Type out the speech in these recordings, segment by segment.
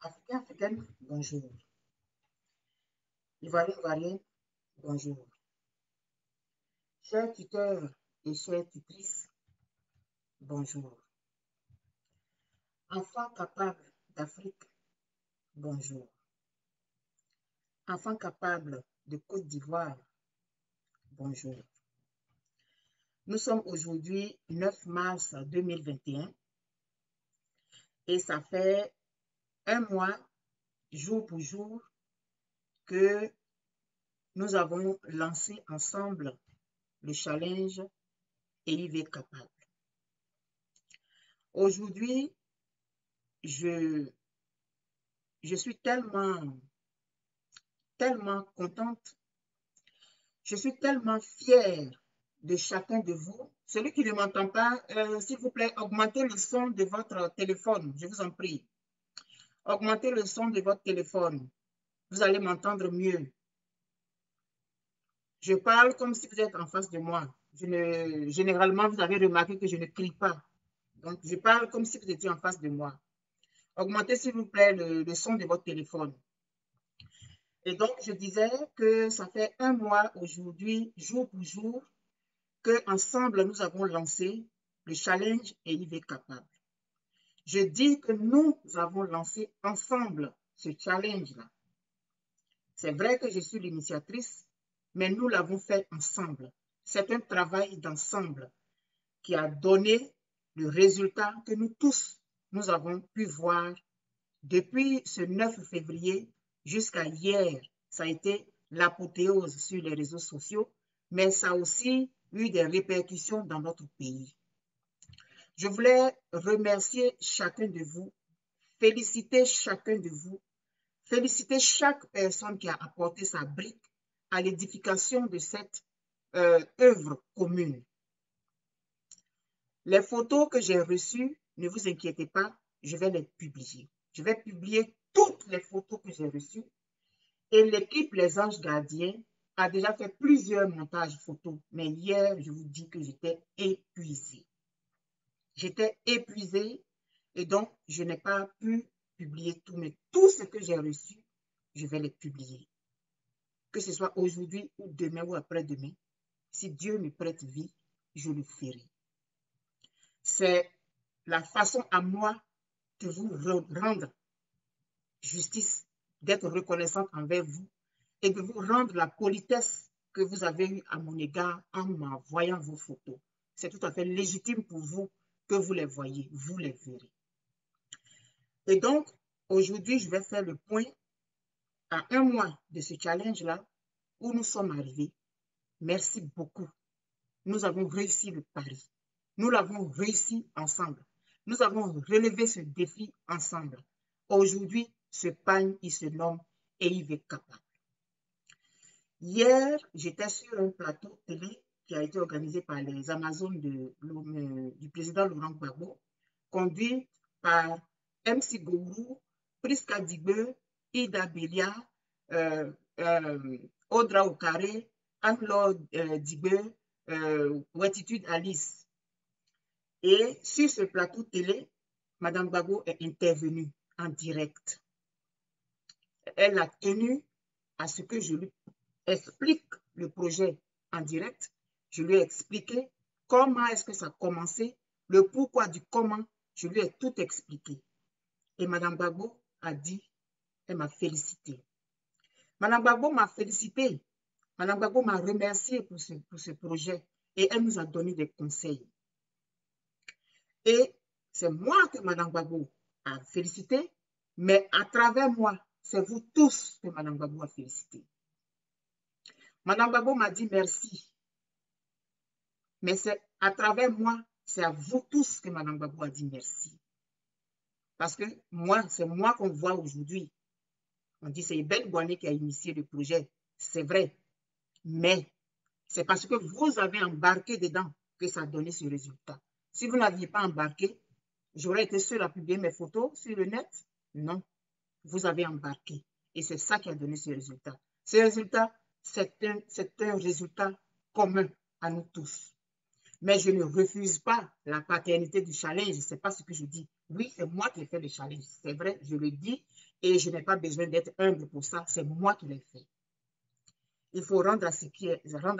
Africains, Africaines, bonjour. Ivoiriens, Ivoiriennes, bonjour. Chers tuteurs et chères tutrices, bonjour. Enfants capables d'Afrique, bonjour. Enfants capables de Côte d'Ivoire, bonjour. Nous sommes aujourd'hui 9 mars 2021 et ça fait un mois, jour pour jour, que nous avons lancé ensemble le challenge EIV Capable. Aujourd'hui, je suis tellement contente, je suis tellement fière de chacun de vous. Celui qui ne m'entend pas, s'il vous plaît, augmentez le son de votre téléphone, je vous en prie. Augmentez le son de votre téléphone, vous allez m'entendre mieux. Je parle comme si vous êtes en face de moi. Généralement, vous avez remarqué que je ne crie pas. Donc, je parle comme si vous étiez en face de moi. Augmentez, s'il vous plaît, le son de votre téléphone. Et donc, je disais que ça fait un mois aujourd'hui, jour pour jour, qu'ensemble, nous avons lancé le challenge EIV Capable. Je dis que nous avons lancé ensemble ce challenge-là. C'est vrai que je suis l'initiatrice, mais nous l'avons fait ensemble. C'est un travail d'ensemble qui a donné le résultat que nous tous, nous avons pu voir depuis ce 9 février jusqu'à hier. Ça a été l'apothéose sur les réseaux sociaux, mais ça a aussi eu des répercussions dans notre pays. Je voulais remercier chacun de vous, féliciter chacun de vous, féliciter chaque personne qui a apporté sa brique à l'édification de cette œuvre commune. Les photos que j'ai reçues, ne vous inquiétez pas, je vais les publier. Je vais publier toutes les photos que j'ai reçues et l'équipe Les Anges Gardiens a déjà fait plusieurs montages photos. Mais hier, je vous dis que j'étais épuisée. J'étais épuisée et donc je n'ai pas pu publier tout. Mais tout ce que j'ai reçu, je vais les publier. Que ce soit aujourd'hui ou demain ou après-demain, si Dieu me prête vie, je le ferai. C'est la façon à moi de vous rendre justice, d'être reconnaissante envers vous et de vous rendre la politesse que vous avez eue à mon égard en m'envoyant vos photos. C'est tout à fait légitime pour vous que vous les voyez, vous les verrez. Et donc, aujourd'hui, je vais faire le point à un mois de ce challenge-là où nous sommes arrivés. Merci beaucoup. Nous avons réussi le pari. Nous l'avons réussi ensemble. Nous avons relevé ce défi ensemble. Aujourd'hui, ce pagne, il se nomme EIV Capable. Hier, j'étais sur un plateau télé qui a été organisé par les Amazones du président Laurent Gbagbo, conduit par MC Gourou, Priska Digbe, Ida Belia, Audra Okare, Anne-Laure Digbe, Ouattitude Alice. Et sur ce plateau télé, Madame Gbagbo est intervenue en direct. Elle a tenu à ce que je lui explique le projet en direct. Je lui ai expliqué comment est-ce que ça a commencé, le pourquoi du comment. Je lui ai tout expliqué. Et Madame Gbagbo a dit, elle m'a félicité. Madame Gbagbo m'a félicité. Madame Gbagbo m'a remercié pour ce projet et elle nous a donné des conseils. Et c'est moi que Madame Gbagbo a félicité, mais à travers moi, c'est vous tous que Madame Gbagbo a félicité. Madame Gbagbo m'a dit merci, mais c'est à travers moi, c'est à vous tous que Madame Gbagbo a dit merci. Parce que moi, c'est moi qu'on voit aujourd'hui. On dit c'est Ebel Boigny qui a initié le projet, c'est vrai, mais c'est parce que vous avez embarqué dedans que ça a donné ce résultat. Si vous n'aviez pas embarqué, j'aurais été seule à publier mes photos sur le net? Non, vous avez embarqué. Et c'est ça qui a donné ce résultat. Ce résultat, c'est un résultat commun à nous tous. Mais je ne refuse pas la paternité du challenge. Ce n'est pas ce que je dis. Oui, c'est moi qui ai fait le challenge. C'est vrai, je le dis. Et je n'ai pas besoin d'être humble pour ça. C'est moi qui l'ai fait. Il faut rendre à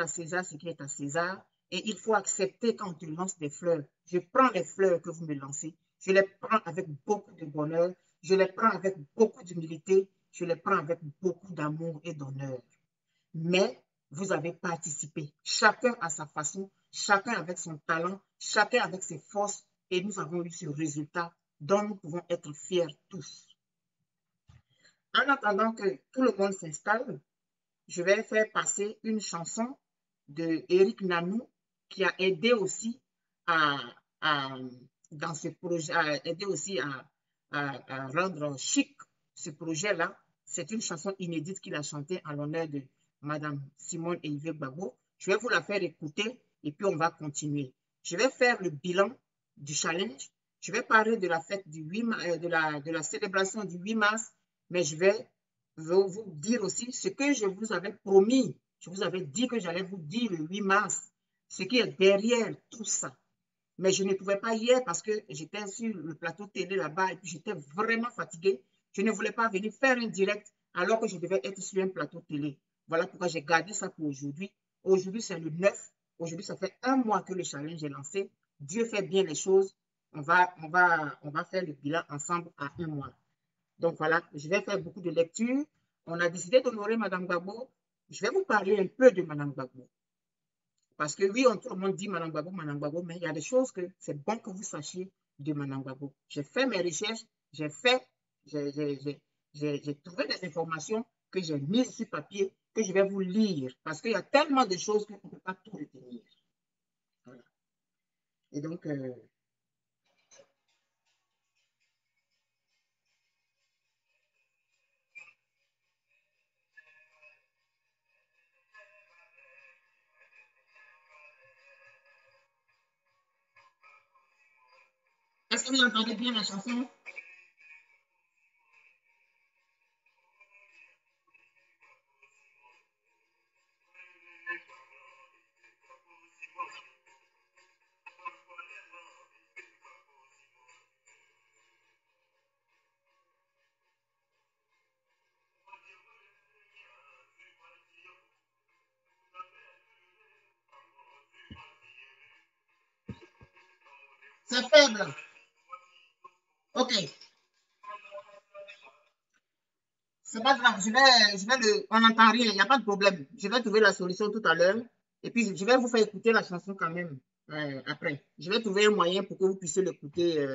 César ce qui est à César. Et il faut accepter quand on te lance des fleurs. Je prends les fleurs que vous me lancez. Je les prends avec beaucoup de bonheur. Je les prends avec beaucoup d'humilité. Je les prends avec beaucoup d'amour et d'honneur. Mais vous avez participé, chacun à sa façon, chacun avec son talent, chacun avec ses forces, et nous avons eu ce résultat dont nous pouvons être fiers tous. En attendant que tout le monde s'installe, je vais faire passer une chanson de Eric Nanou qui a aidé aussi à, à dans ce projet, a aidé aussi à rendre chic ce projet-là. C'est une chanson inédite qu'il a chantée en l'honneur de Madame Simone et Yves Gbagbo. Je vais vous la faire écouter et puis on va continuer. Je vais faire le bilan du challenge. Je vais parler de la fête du 8 mars, de la célébration du 8 mars, mais je vais vous dire aussi ce que je vous avais promis. Je vous avais dit que j'allais vous dire le 8 mars, ce qui est derrière tout ça. Mais je ne pouvais pas hier parce que j'étais sur le plateau télé là-bas et puis j'étais vraiment fatiguée. Je ne voulais pas venir faire un direct alors que je devais être sur un plateau télé. Voilà pourquoi j'ai gardé ça pour aujourd'hui. Aujourd'hui, c'est le 9. Aujourd'hui, ça fait un mois que le challenge est lancé. Dieu fait bien les choses. On va faire le bilan ensemble à un mois. Donc voilà, je vais faire beaucoup de lectures. On a décidé d'honorer Mme Gbagbo. Je vais vous parler un peu de Mme Gbagbo. Parce que oui, tout le monde dit Mme Gbagbo, mais il y a des choses que c'est bon que vous sachiez de Mme Gbagbo. J'ai fait mes recherches, j'ai trouvé des informations que j'ai mises sur papier, que je vais vous lire. Parce qu'il y a tellement de choses qu'on ne peut pas tout retenir. Voilà. Et donc, est-ce que vous entendez bien la chanson? C'est faible. OK. C'est pas grave, on n'entend rien, il n'y a pas de problème. Je vais trouver la solution tout à l'heure. Et puis, je vais vous faire écouter la chanson quand même après. Je vais trouver un moyen pour que vous puissiez l'écouter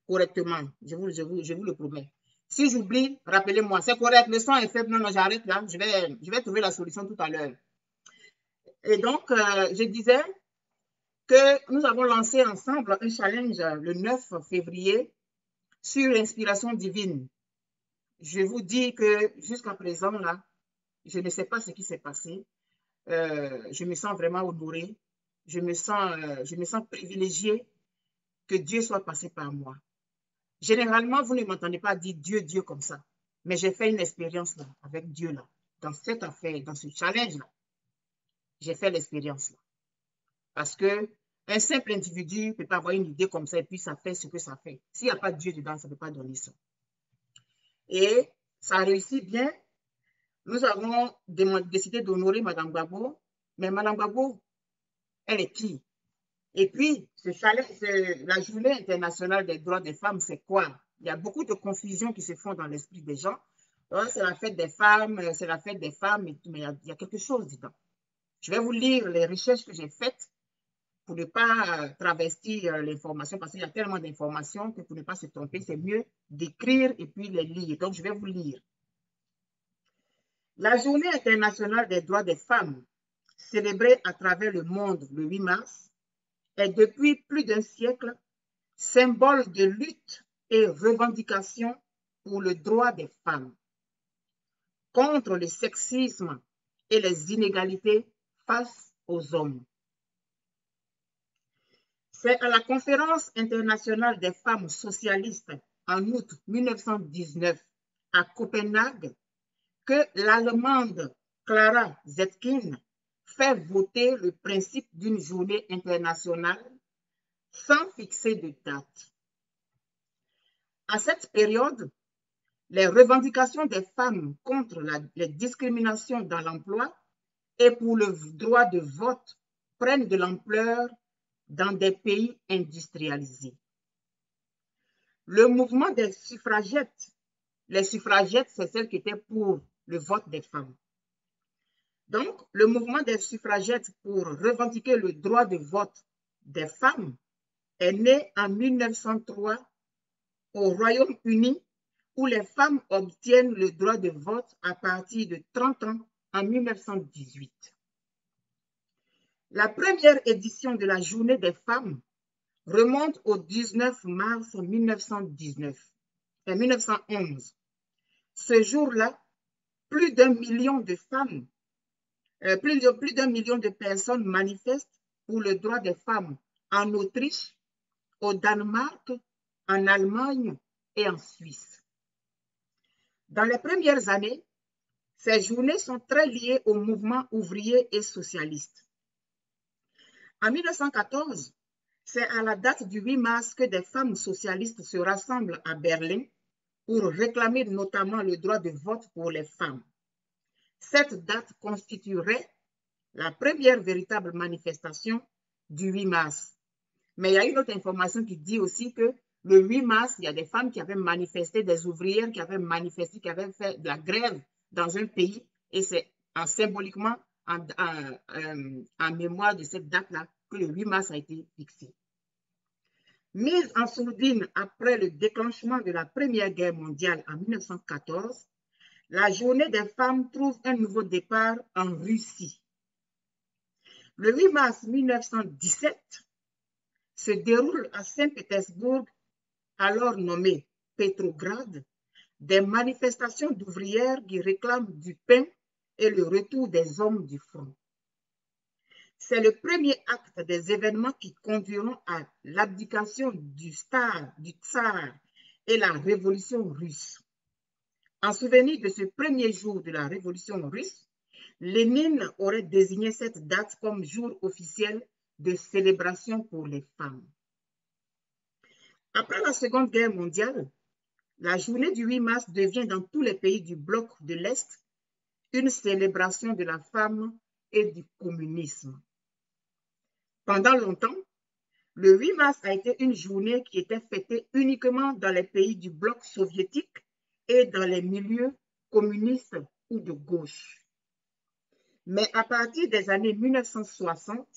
correctement. Je vous le promets. Si j'oublie, rappelez-moi. C'est correct, le son est faible. Non, non, j'arrête là. Je vais trouver la solution tout à l'heure. Et donc, je disais que nous avons lancé ensemble un challenge le 9 février sur l'inspiration divine. Je vous dis que jusqu'à présent, là, je ne sais pas ce qui s'est passé. Je me sens vraiment honorée. Je me sens privilégiée que Dieu soit passé par moi. Généralement, vous ne m'entendez pas dire Dieu, Dieu comme ça. Mais j'ai fait une expérience là, avec Dieu là, dans cette affaire, dans ce challenge là. J'ai fait l'expérience là. Parce que un simple individu ne peut pas avoir une idée comme ça et puis ça fait ce que ça fait. S'il n'y a pas de Dieu dedans, ça ne peut pas donner ça. Et ça a réussi bien. Nous avons décidé d'honorer Mme Gbagbo. Mais Mme Gbagbo, elle est qui? Et puis, la journée internationale des droits des femmes, c'est quoi? Il y a beaucoup de confusions qui se font dans l'esprit des gens. C'est la fête des femmes, c'est la fête des femmes, mais il y a quelque chose dedans. Je vais vous lire les recherches que j'ai faites pour ne pas travestir l'information, parce qu'il y a tellement d'informations que pour ne pas se tromper, c'est mieux d'écrire et puis les lire. Donc, je vais vous lire. La journée internationale des droits des femmes, célébrée à travers le monde le 8 mars, est depuis plus d'un siècle symbole de lutte et revendication pour le droit des femmes, contre le sexisme et les inégalités face aux hommes. C'est à la Conférence internationale des femmes socialistes en août 1919 à Copenhague que l'Allemande Clara Zetkin fait voter le principe d'une journée internationale sans fixer de date. À cette période, les revendications des femmes contre les discriminations dans l'emploi et pour le droit de vote prennent de l'ampleur dans des pays industrialisés. Le mouvement des suffragettes, les suffragettes, c'est celles qui étaient pour le vote des femmes. Donc, le mouvement des suffragettes pour revendiquer le droit de vote des femmes est né en 1903 au Royaume-Uni, où les femmes obtiennent le droit de vote à partir de 30 ans en 1918. La première édition de la Journée des femmes remonte au 19 mars 1911. Ce jour-là, plus d'un million de femmes, plus d'un million de personnes manifestent pour le droit des femmes en Autriche, au Danemark, en Allemagne et en Suisse. Dans les premières années, ces journées sont très liées au mouvement ouvrier et socialiste. En 1914, c'est à la date du 8 mars que des femmes socialistes se rassemblent à Berlin pour réclamer notamment le droit de vote pour les femmes. Cette date constituerait la première véritable manifestation du 8 mars. Mais il y a une autre information qui dit aussi que le 8 mars, il y a des femmes qui avaient manifesté, des ouvrières qui avaient manifesté, qui avaient fait de la grève dans un pays, et c'est symboliquement en mémoire de cette date-là que le 8 mars a été fixé. Mise en sourdine après le déclenchement de la Première Guerre mondiale en 1914, la Journée des femmes trouve un nouveau départ en Russie. Le 8 mars 1917 se déroule à Saint-Pétersbourg, alors nommé Petrograd, des manifestations d'ouvrières qui réclament du pain et le retour des hommes du front. C'est le premier acte des événements qui conduiront à l'abdication du tsar et la révolution russe. En souvenir de ce premier jour de la révolution russe, Lénine aurait désigné cette date comme jour officiel de célébration pour les femmes. Après la Seconde Guerre mondiale, la journée du 8 mars devient dans tous les pays du bloc de l'Est une célébration de la femme et du communisme. Pendant longtemps, le 8 mars a été une journée qui était fêtée uniquement dans les pays du bloc soviétique et dans les milieux communistes ou de gauche. Mais à partir des années 1960,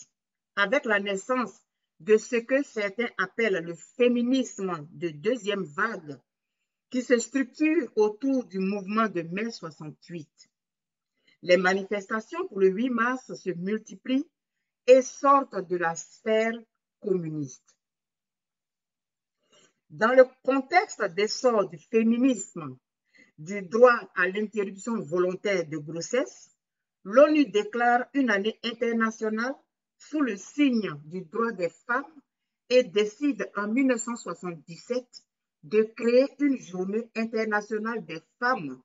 avec la naissance de ce que certains appellent le féminisme de deuxième vague, qui se structure autour du mouvement de mai 68, les manifestations pour le 8 mars se multiplient et sortent de la sphère communiste. Dans le contexte d'essor du féminisme, du droit à l'interruption volontaire de grossesse, l'ONU déclare une année internationale sous le signe du droit des femmes et décide en 1977 de créer une journée internationale des femmes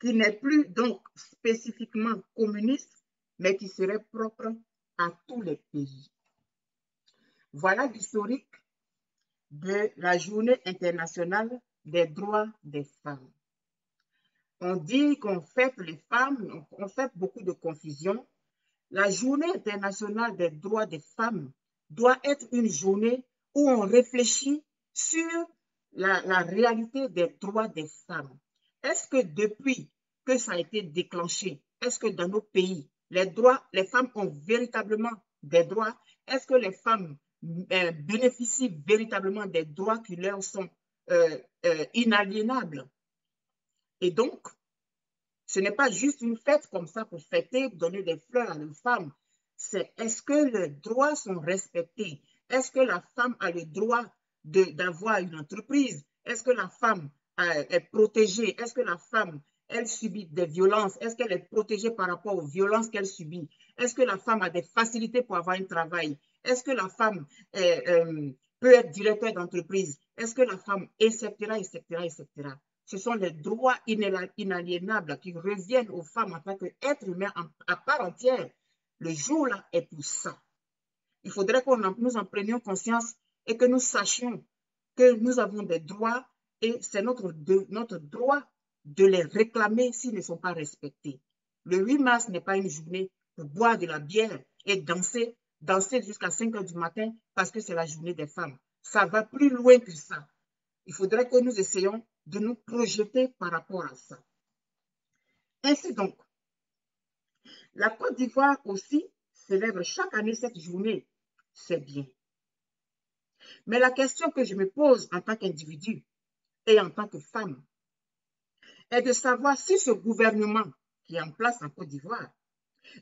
qui n'est plus donc spécifiquement communiste, mais qui serait propre à tous les pays. Voilà l'historique de la Journée internationale des droits des femmes. On dit qu'on fête les femmes, on fait beaucoup de confusion. La Journée internationale des droits des femmes doit être une journée où on réfléchit sur la réalité des droits des femmes. Est-ce que depuis que ça a été déclenché, est-ce que dans nos pays, les femmes ont véritablement des droits? Est-ce que les femmes bénéficient véritablement des droits qui leur sont inaliénables? Et donc, ce n'est pas juste une fête comme ça pour fêter, donner des fleurs à une femme. C'est est-ce que les droits sont respectés? Est-ce que la femme a le droit d'avoir une entreprise? Est-ce que la femme est protégée? Est-ce que la femme, elle subit des violences? Est-ce qu'elle est protégée par rapport aux violences qu'elle subit? Est-ce que la femme a des facilités pour avoir un travail? Est-ce que la femme peut être directeur d'entreprise? Est-ce que la femme, etc., etc., etc. Ce sont les droits inaliénables qui reviennent aux femmes en tant qu'êtres humains à part entière. Le jour-là est pour ça. Il faudrait que nous en prenions conscience et que nous sachions que nous avons des droits et c'est notre droit de les réclamer s'ils ne sont pas respectés. Le 8 mars n'est pas une journée pour boire de la bière et danser jusqu'à 5 heures du matin parce que c'est la journée des femmes. Ça va plus loin que ça. Il faudrait que nous essayions de nous projeter par rapport à ça. Ainsi donc, la Côte d'Ivoire aussi célèbre chaque année cette journée. C'est bien. Mais la question que je me pose en tant qu'individu et en tant que femme est de savoir si ce gouvernement qui est en place en Côte d'Ivoire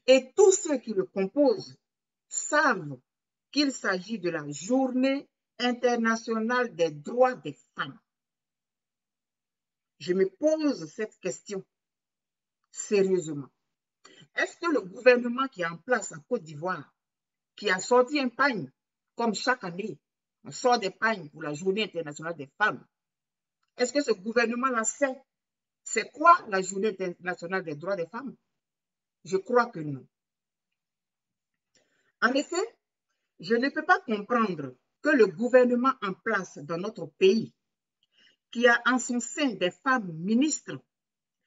et tous ceux qui le composent savent qu'il s'agit de la Journée internationale des droits des femmes. Je me pose cette question sérieusement. Est-ce que le gouvernement qui est en place en Côte d'Ivoire, qui a sorti un pagne, comme chaque année, on sort des pagnes pour la Journée internationale des femmes, est-ce que ce gouvernement-là sait c'est quoi la Journée internationale des droits des femmes? Je crois que non. En effet, je ne peux pas comprendre que le gouvernement en place dans notre pays, qui a en son sein des femmes ministres,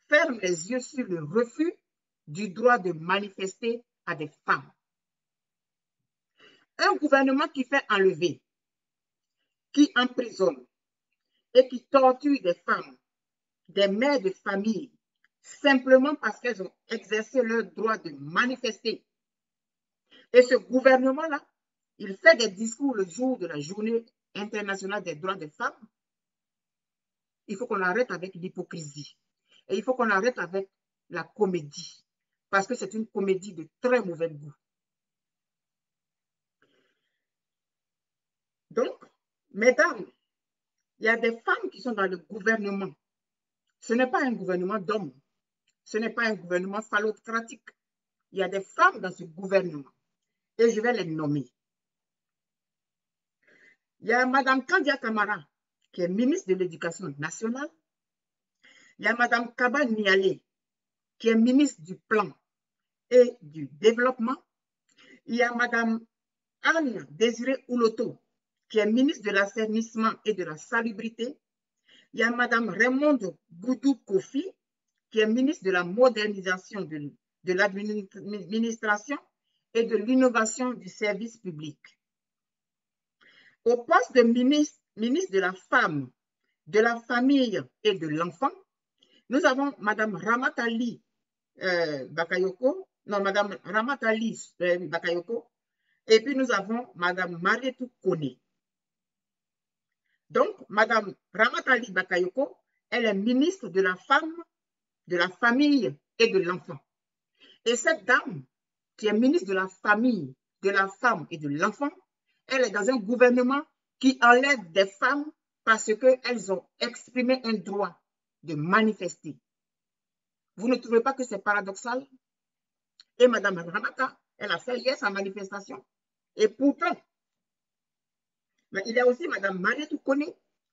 ferme les yeux sur le refus du droit de manifester à des femmes. Un gouvernement qui fait enlever, qui emprisonne et qui torture des femmes, des mères de famille, simplement parce qu'elles ont exercé leur droit de manifester. Et ce gouvernement-là, il fait des discours le jour de la Journée internationale des droits des femmes. Il faut qu'on arrête avec l'hypocrisie. Et il faut qu'on arrête avec la comédie. Parce que c'est une comédie de très mauvais goût. Donc, mesdames, il y a des femmes qui sont dans le gouvernement. Ce n'est pas un gouvernement d'hommes. Ce n'est pas un gouvernement phallocratique. Il y a des femmes dans ce gouvernement. Et je vais les nommer. Il y a Mme Kandia Kamara, qui est ministre de l'Éducation nationale. Il y a Mme Kaba Niale, qui est ministre du Plan et du Développement. Il y a Mme Anne Désiré Ouloto, qui est ministre de l'Assainissement et de la Salubrité. Il y a Mme Raymonde Boudou Kofi, qui est ministre de la Modernisation de l'Administration et de l'Innovation du Service public. Au poste de ministre de la Femme, de la Famille et de l'Enfant, nous avons Mme Ramatali Bakayoko, non, Mme Ramatali Bakayoko, et puis nous avons Mme Marietou Kone. Donc, Mme Ramatali Bakayoko, elle est ministre de la Femme, de la Famille et de l'Enfant. Et cette dame, qui est ministre de la Famille, de la Femme et de l'Enfant, elle est dans un gouvernement qui enlève des femmes parce qu'elles ont exprimé un droit de manifester. Vous ne trouvez pas que c'est paradoxal? Et Mme Ramata, elle a fait hier sa manifestation. Et pourtant, il y a aussi Mme Marietou Kone,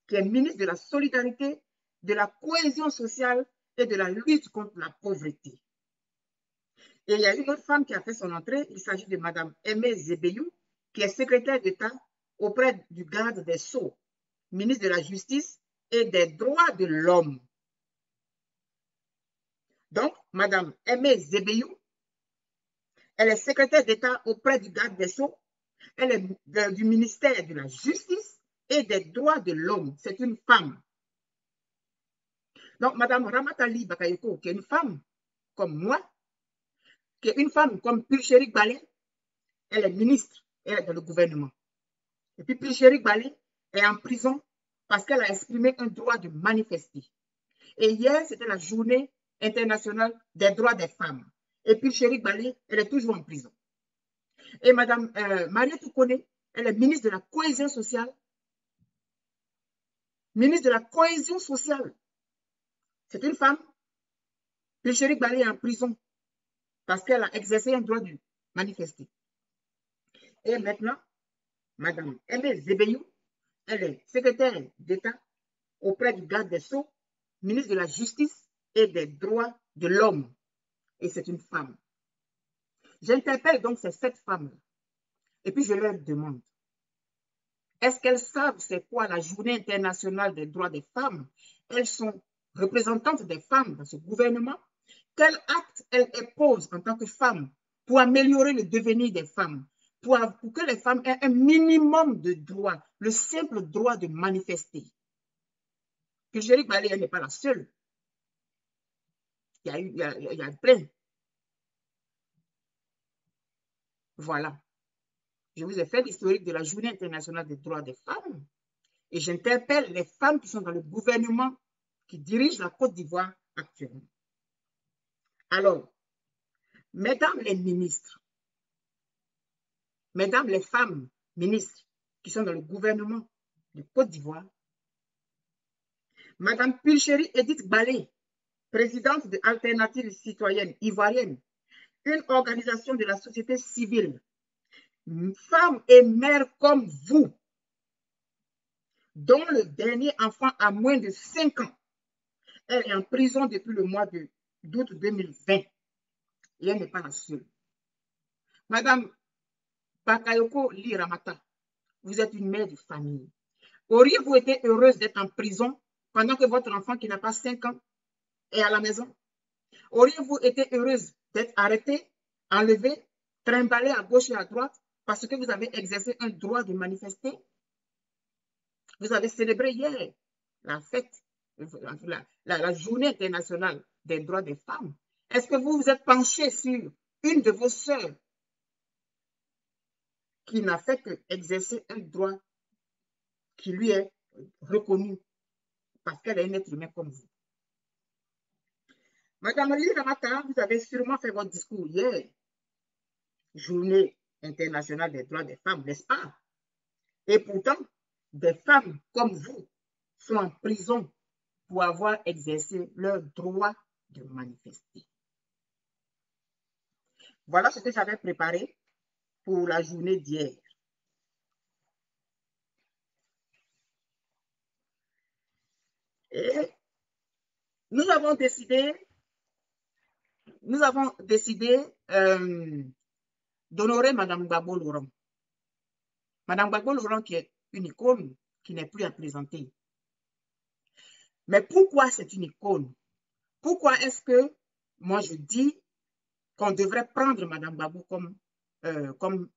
qui est ministre de la Solidarité, de la Cohésion sociale et de la lutte contre la pauvreté. Et il y a une autre femme qui a fait son entrée, il s'agit de Mme Aimée Zebeyou, qui est secrétaire d'État auprès du garde des Sceaux, ministre de la Justice et des Droits de l'Homme. Donc, Mme Aimée Zebeyou, elle est secrétaire d'État auprès du garde des Sceaux, elle est du ministère de la Justice et des Droits de l'Homme. C'est une femme. Donc, Mme Ramatali Bakayoko, qui est une femme comme moi, qui est une femme comme Pulchérik Balé, elle est ministre, elle est dans le gouvernement. Et puis Pulchérik Balé est en prison parce qu'elle a exprimé un droit de manifester. Et hier, c'était la Journée internationale des droits des femmes. Et Pulchérik Balé, elle est toujours en prison. Et Mme Marietou Kone, elle est ministre de la Cohésion sociale. Ministre de la Cohésion sociale. C'est une femme. Pulchérik Balé est en prison parce qu'elle a exercé un droit de manifester. Et maintenant, Mme Aimée Zebeyou, elle est secrétaire d'État auprès du garde des Sceaux, ministre de la Justice et des Droits de l'Homme. Et c'est une femme. J'interpelle donc ces 7 femmes et puis je leur demande, est-ce qu'elles savent c'est quoi la Journée internationale des droits des femmes? Elles sont représentantes des femmes dans ce gouvernement. Quel acte elles posent en tant que femmes pour améliorer le devenir des femmes, pour que les femmes aient un minimum de droits, le simple droit de manifester? Pulchérie Balé, elle n'est pas la seule. Il y a plein. Voilà. Je vous ai fait l'historique de la Journée internationale des droits des femmes et j'interpelle les femmes qui sont dans le gouvernement qui dirige la Côte d'Ivoire actuellement. Alors, mesdames les ministres, mesdames les femmes ministres qui sont dans le gouvernement de Côte d'Ivoire, madame Pulchérie Edith Balé, présidente de Alternative citoyenne ivoirienne, une organisation de la société civile, femmes et mères comme vous, dont le dernier enfant a moins de 5 ans. Elle est en prison depuis le mois d'août 2020 et elle n'est pas la seule. Madame Bakayoko Ly Ramata, vous êtes une mère de famille. Auriez-vous été heureuse d'être en prison pendant que votre enfant qui n'a pas 5 ans est à la maison? Auriez-vous été heureuse d'être arrêtée, enlevée, trimballée à gauche et à droite parce que vous avez exercé un droit de manifester? Vous avez célébré hier la fête, la journée internationale des droits des femmes. Est-ce que vous vous êtes penché sur une de vos sœurs qui n'a fait qu'exercer un droit qui lui est reconnu parce qu'elle est un être humain comme vous? Madame Ly Ramata, vous avez sûrement fait votre discours hier, journée internationale des droits des femmes, n'est-ce pas? Et pourtant, des femmes comme vous sont en prison pour avoir exercé leur droit de manifester. Voilà ce que j'avais préparé pour la journée d'hier. Et nous avons décidé d'honorer Mme Gbagbo Laurent. Mme Gbagbo Laurent qui est une icône qui n'est plus à présenter. Mais pourquoi c'est une icône? Pourquoi est-ce que moi je dis qu'on devrait prendre Mme Gbagbo comme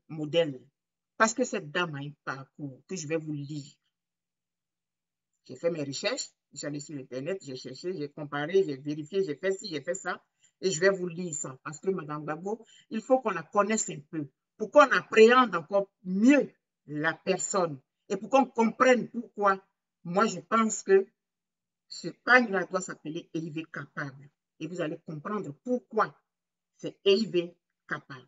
modèle? Parce que cette dame a un parcours que je vais vous lire. J'ai fait mes recherches, j'allais sur Internet, j'ai cherché, j'ai comparé, j'ai vérifié, j'ai fait ci, j'ai fait ça. Et je vais vous lire ça. Parce que Mme Gbagbo, il faut qu'on la connaisse un peu. Pour qu'on appréhende encore mieux la personne. Et pour qu'on comprenne pourquoi moi je pense que ce pagne-là doit s'appeler EIV capable. Et vous allez comprendre pourquoi c'est EIV capable.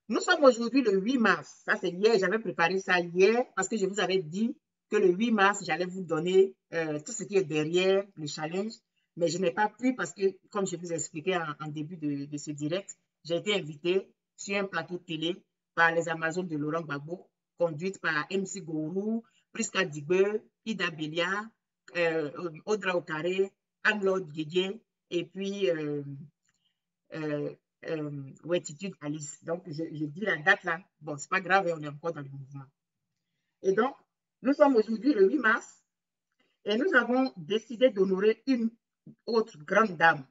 Nous sommes aujourd'hui le 8 mars. Ça, c'est hier. J'avais préparé ça hier parce que je vous avais dit que le 8 mars, j'allais vous donner tout ce qui est derrière le challenge. Mais je n'ai pas pu parce que, comme je vous ai expliqué en début de ce direct, j'ai été invitée sur un plateau de télé par les Amazones de Laurent Gbagbo, conduite par MC Gourou, Priska Digbe, Ida Belia, Audra Okare, Anne-Claude Guédier et puis Ouettitude Alice. Donc, je dis la date là. Bon, c'est pas grave, on est encore dans le mouvement. Et donc, nous sommes aujourd'hui le 8 mars et nous avons décidé d'honorer une autre grande dame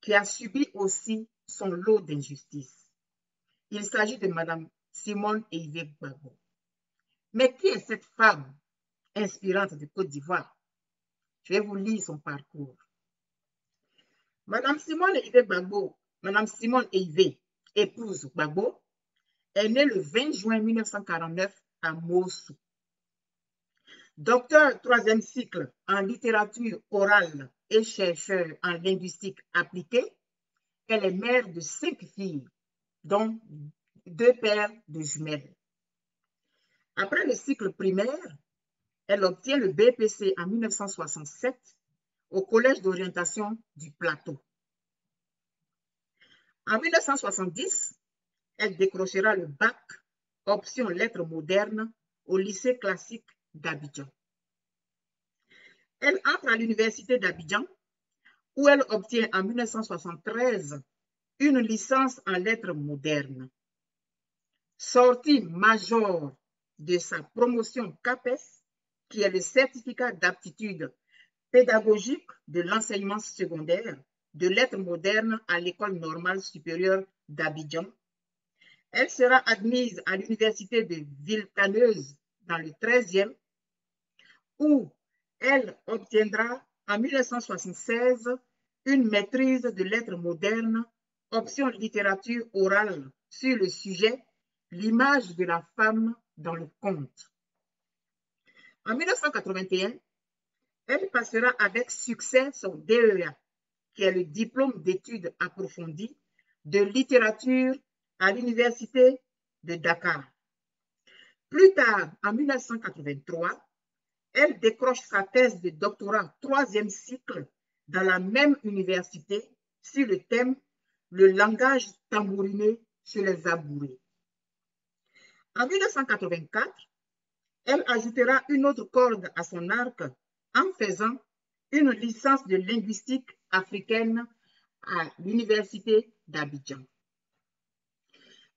qui a subi aussi son lot d'injustice. Il s'agit de Mme Simone Eïvé Gbagbo. Mais qui est cette femme inspirante de Côte d'Ivoire? Je vais vous lire son parcours. Mme Simone Eïvé Gbagbo, Mme Simone Eïvé, épouse Gbagbo, est née le 20 juin 1949 à Mossou. Docteur troisième cycle en littérature orale et chercheur en linguistique appliquée, elle est mère de 5 filles, dont 2 paires de jumelles. Après le cycle primaire, elle obtient le BPC en 1967 au Collège d'orientation du Plateau. En 1970, elle décrochera le bac option lettres modernes au lycée classique d'Abidjan. Elle entre à l'université d'Abidjan où elle obtient en 1973 une licence en lettres modernes. Sortie major de sa promotion CAPES, qui est le certificat d'aptitude pédagogique de l'enseignement secondaire de lettres modernes à l'École normale supérieure d'Abidjan. Elle sera admise à l'université de Vilcaneuse dans le 13e, où elle obtiendra en 1976 une maîtrise de lettres modernes, option littérature orale sur le sujet l'image de la femme dans le conte. En 1981, elle passera avec succès son DEA, qui est le diplôme d'études approfondies de littérature à l'université de Dakar. Plus tard, en 1983, elle décroche sa thèse de doctorat troisième cycle dans la même université sur le thème « Le langage tambourineux chez les abourés ». En 1984, elle ajoutera une autre corde à son arc en faisant une licence de linguistique africaine à l'université d'Abidjan.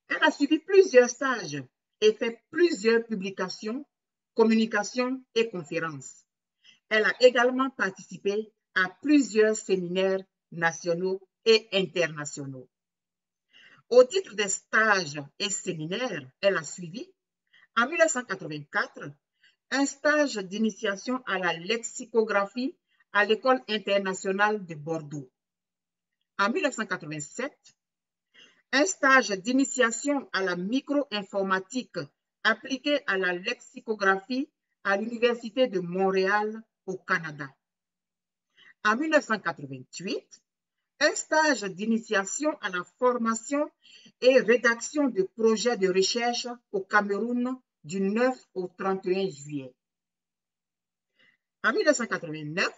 Elle a suivi plusieurs stages et fait plusieurs publications, communications et conférences. Elle a également participé à plusieurs séminaires nationaux et internationaux. Au titre des stages et séminaires, elle a suivi, en 1984, un stage d'initiation à la lexicographie à l'École internationale de Bordeaux. En 1987, un stage d'initiation à la micro-informatique appliquée à la lexicographie à l'Université de Montréal au Canada. En 1988, un stage d'initiation à la formation et rédaction de projets de recherche au Cameroun du 9 au 31 juillet. En 1989,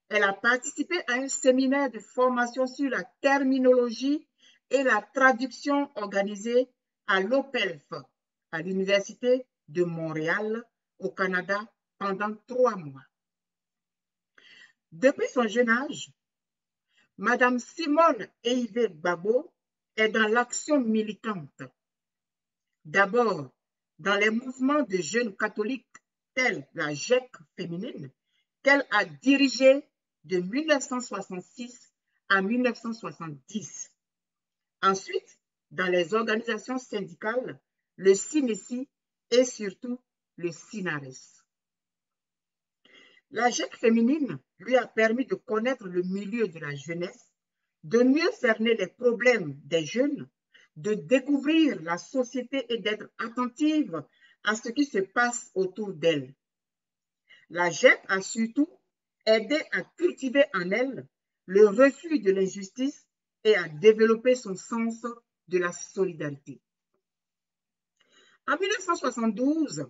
elle a participé à un séminaire de formation sur la terminologie et la traduction organisée à l'OPELF, à l'Université de Montréal, au Canada, pendant 3 mois. Depuis son jeune âge, Madame Simone Eivé Gbagbo est dans l'action militante. D'abord, dans les mouvements de jeunes catholiques tels la GEC féminine, qu'elle a dirigé de 1966 à 1970. Ensuite, dans les organisations syndicales, le CINESI et surtout le SINARES. La GEC féminine lui a permis de connaître le milieu de la jeunesse, de mieux cerner les problèmes des jeunes, de découvrir la société et d'être attentive à ce qui se passe autour d'elle. La GEC a surtout aidé à cultiver en elle le refus de l'injustice et à développer son sens de la solidarité. En 1972,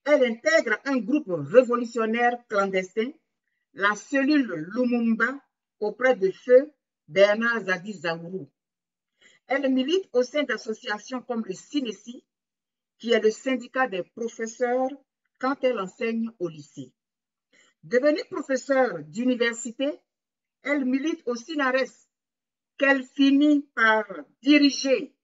elle intègre un groupe révolutionnaire clandestin, la cellule Lumumba, auprès de feu Bernard Zadi Zaourou. Elle milite au sein d'associations comme le CINESI, qui est le syndicat des professeurs quand elle enseigne au lycée. Devenue professeure d'université, elle milite au SINARES, qu'elle finit par diriger.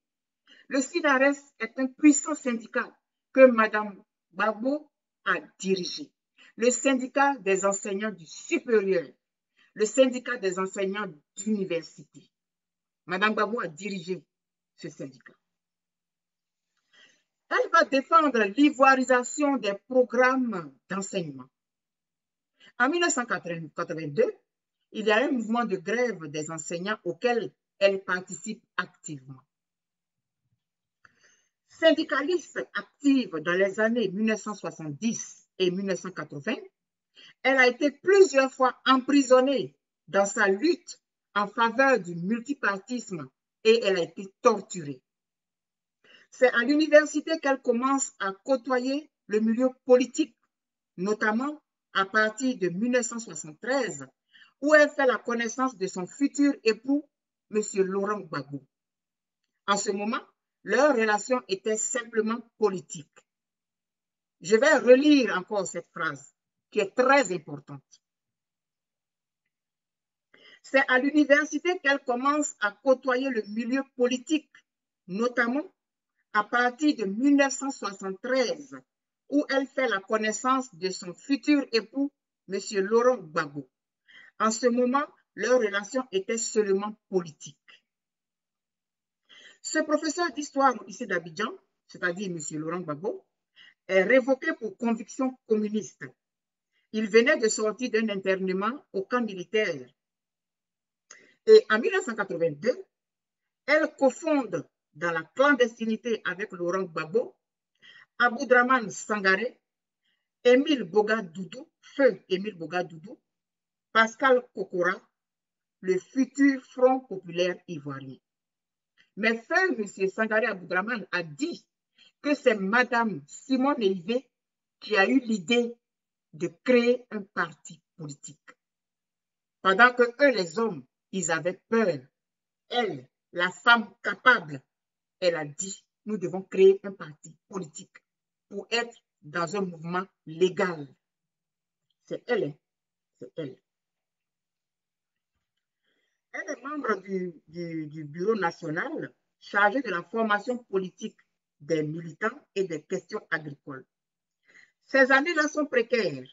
Le SINARES est un puissant syndicat que Mme Gbagbo a dirigé. Le syndicat des enseignants du supérieur, le syndicat des enseignants d'université. Mme Gbagbo a dirigé ce syndicat. Elle va défendre l'ivoirisation des programmes d'enseignement. En 1982, il y a un mouvement de grève des enseignants auquel elle participe activement. Syndicaliste active dans les années 1970 et 1980, elle a été plusieurs fois emprisonnée dans sa lutte en faveur du multipartisme et elle a été torturée. C'est à l'université qu'elle commence à côtoyer le milieu politique, notamment à partir de 1973, où elle fait la connaissance de son futur époux, M. Laurent Gbagbo. En ce moment, leur relation était simplement politique. Je vais relire encore cette phrase qui est très importante. C'est à l'université qu'elle commence à côtoyer le milieu politique, notamment à partir de 1973, où elle fait la connaissance de son futur époux, M. Laurent Gbagbo. En ce moment, leur relation était seulement politique. Ce professeur d'histoire au lycée d'Abidjan, c'est-à-dire M. Laurent Gbagbo, est révoqué pour conviction communiste. Il venait de sortir d'un internement au camp militaire. Et en 1982, elle cofonde dans la clandestinité avec Laurent Gbagbo, Aboudraman Sangaré, Émile Boga Doudou, feu Émile Boga Doudou, Pascal Kokora, le futur Front populaire ivoirien. Mais feu M. Sangaré Aboudraman a dit que c'est Mme Simone Eïvé qui a eu l'idée de créer un parti politique. Pendant que eux, les hommes, ils avaient peur. Elle, la femme capable, elle a dit, nous devons créer un parti politique pour être dans un mouvement légal. C'est elle, c'est elle. Elle est membre du bureau national chargé de la formation politique des militants et des questions agricoles. Ces années-là sont précaires,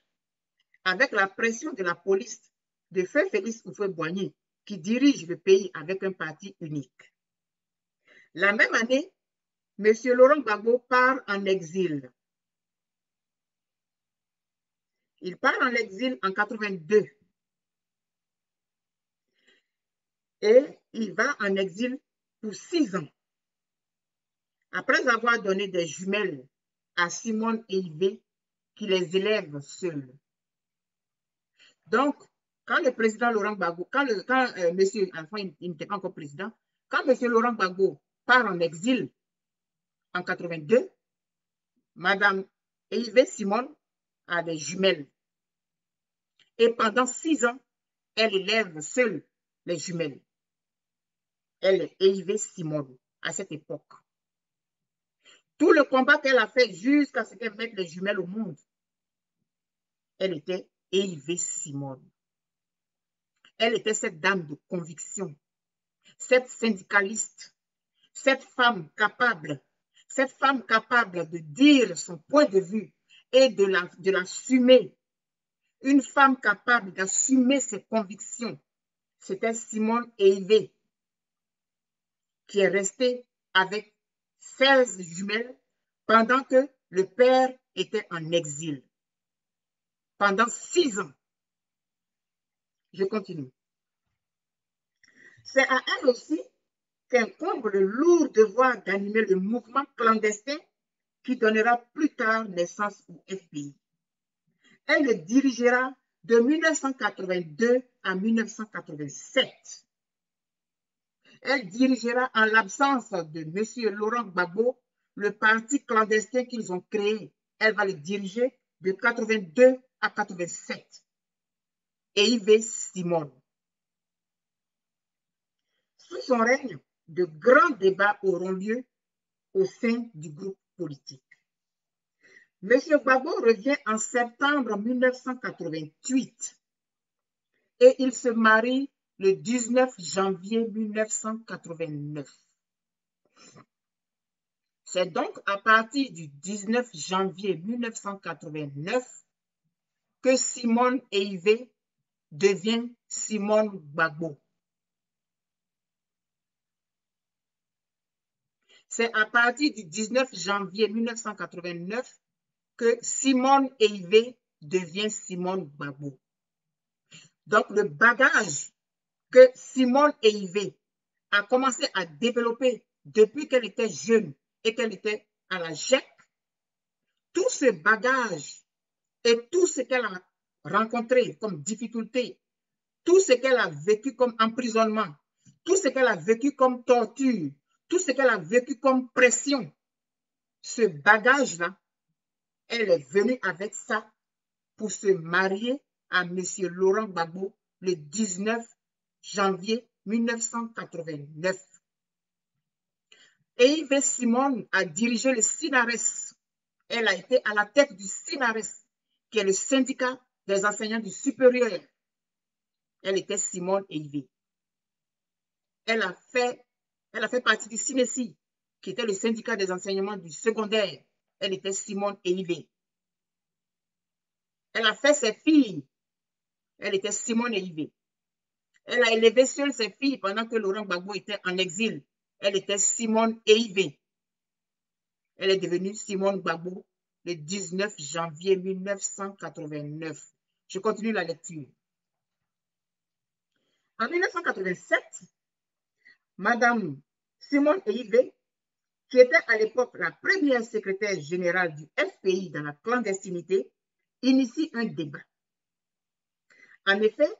avec la pression de la police de feu Félix Houphouët-Boigny, qui dirige le pays avec un parti unique. La même année, M. Laurent Gbagbo part en exil. Il part en exil en 82. Et il va en exil pour 6 ans. Après avoir donné des jumelles à Simone Eïvé, qui les élève seule. Donc, quand le président Laurent Gbagbo, monsieur, enfin, il n'était pas encore président, quand monsieur Laurent Gbagbo part en exil en 82, Madame Eïvé Simone a des jumelles. Et pendant 6 ans, elle élève seule les jumelles. Elle est Eïvé Simone à cette époque. Tout le combat qu'elle a fait jusqu'à ce qu'elle mette les jumelles au monde, elle était Eïvé Simone. Elle était cette dame de conviction, cette syndicaliste, cette femme capable de dire son point de vue et de l'assumer. Une femme capable d'assumer ses convictions. C'était Simone Eïvé qui est restée avec 16 jumelles pendant que le père était en exil. Pendant 6 ans. Je continue. C'est à elle aussi qu'incombe le lourd devoir d'animer le mouvement clandestin qui donnera plus tard naissance au FPI. Elle le dirigera de 1982 à 1987. Elle dirigera en l'absence de M. Laurent Gbagbo le parti clandestin qu'ils ont créé. Elle va le diriger de 82 à 87. Eïvé Simone. Sous son règne, de grands débats auront lieu au sein du groupe politique. M. Gbagbo revient en septembre 1988 et il se marie le 19 janvier 1989. C'est donc à partir du 19 janvier 1989 que Simone Eïvé devient Simone Gbagbo. C'est à partir du 19 janvier 1989 que Simone Eïvé devient Simone Gbagbo. Donc, le bagage que Simone Eïvé a commencé à développer depuis qu'elle était jeune et qu'elle était à la GEC, tout ce bagage et tout ce qu'elle a rencontré comme difficulté, tout ce qu'elle a vécu comme emprisonnement, tout ce qu'elle a vécu comme torture, tout ce qu'elle a vécu comme pression, ce bagage-là, elle est venue avec ça pour se marier à M. Laurent Gbagbo le 19 janvier 1989. Eïvé Simone a dirigé le SINARES. Elle a été à la tête du SINARES, qui est le syndicat des enseignants du supérieur. Elle était Simone Eivé. Elle a fait partie du SINESI, qui était le syndicat des enseignements du secondaire. Elle était Simone Eivé. Elle a fait ses filles. Elle était Simone Eivé. Elle a élevé seule ses filles pendant que Laurent Gbagbo était en exil. Elle était Simone Eivé. Elle est devenue Simone Gbagbo le 19 janvier 1989. Je continue la lecture. En 1987, Madame Simone Eivé, qui était à l'époque la première secrétaire générale du FPI dans la clandestinité, initie un débat. En effet,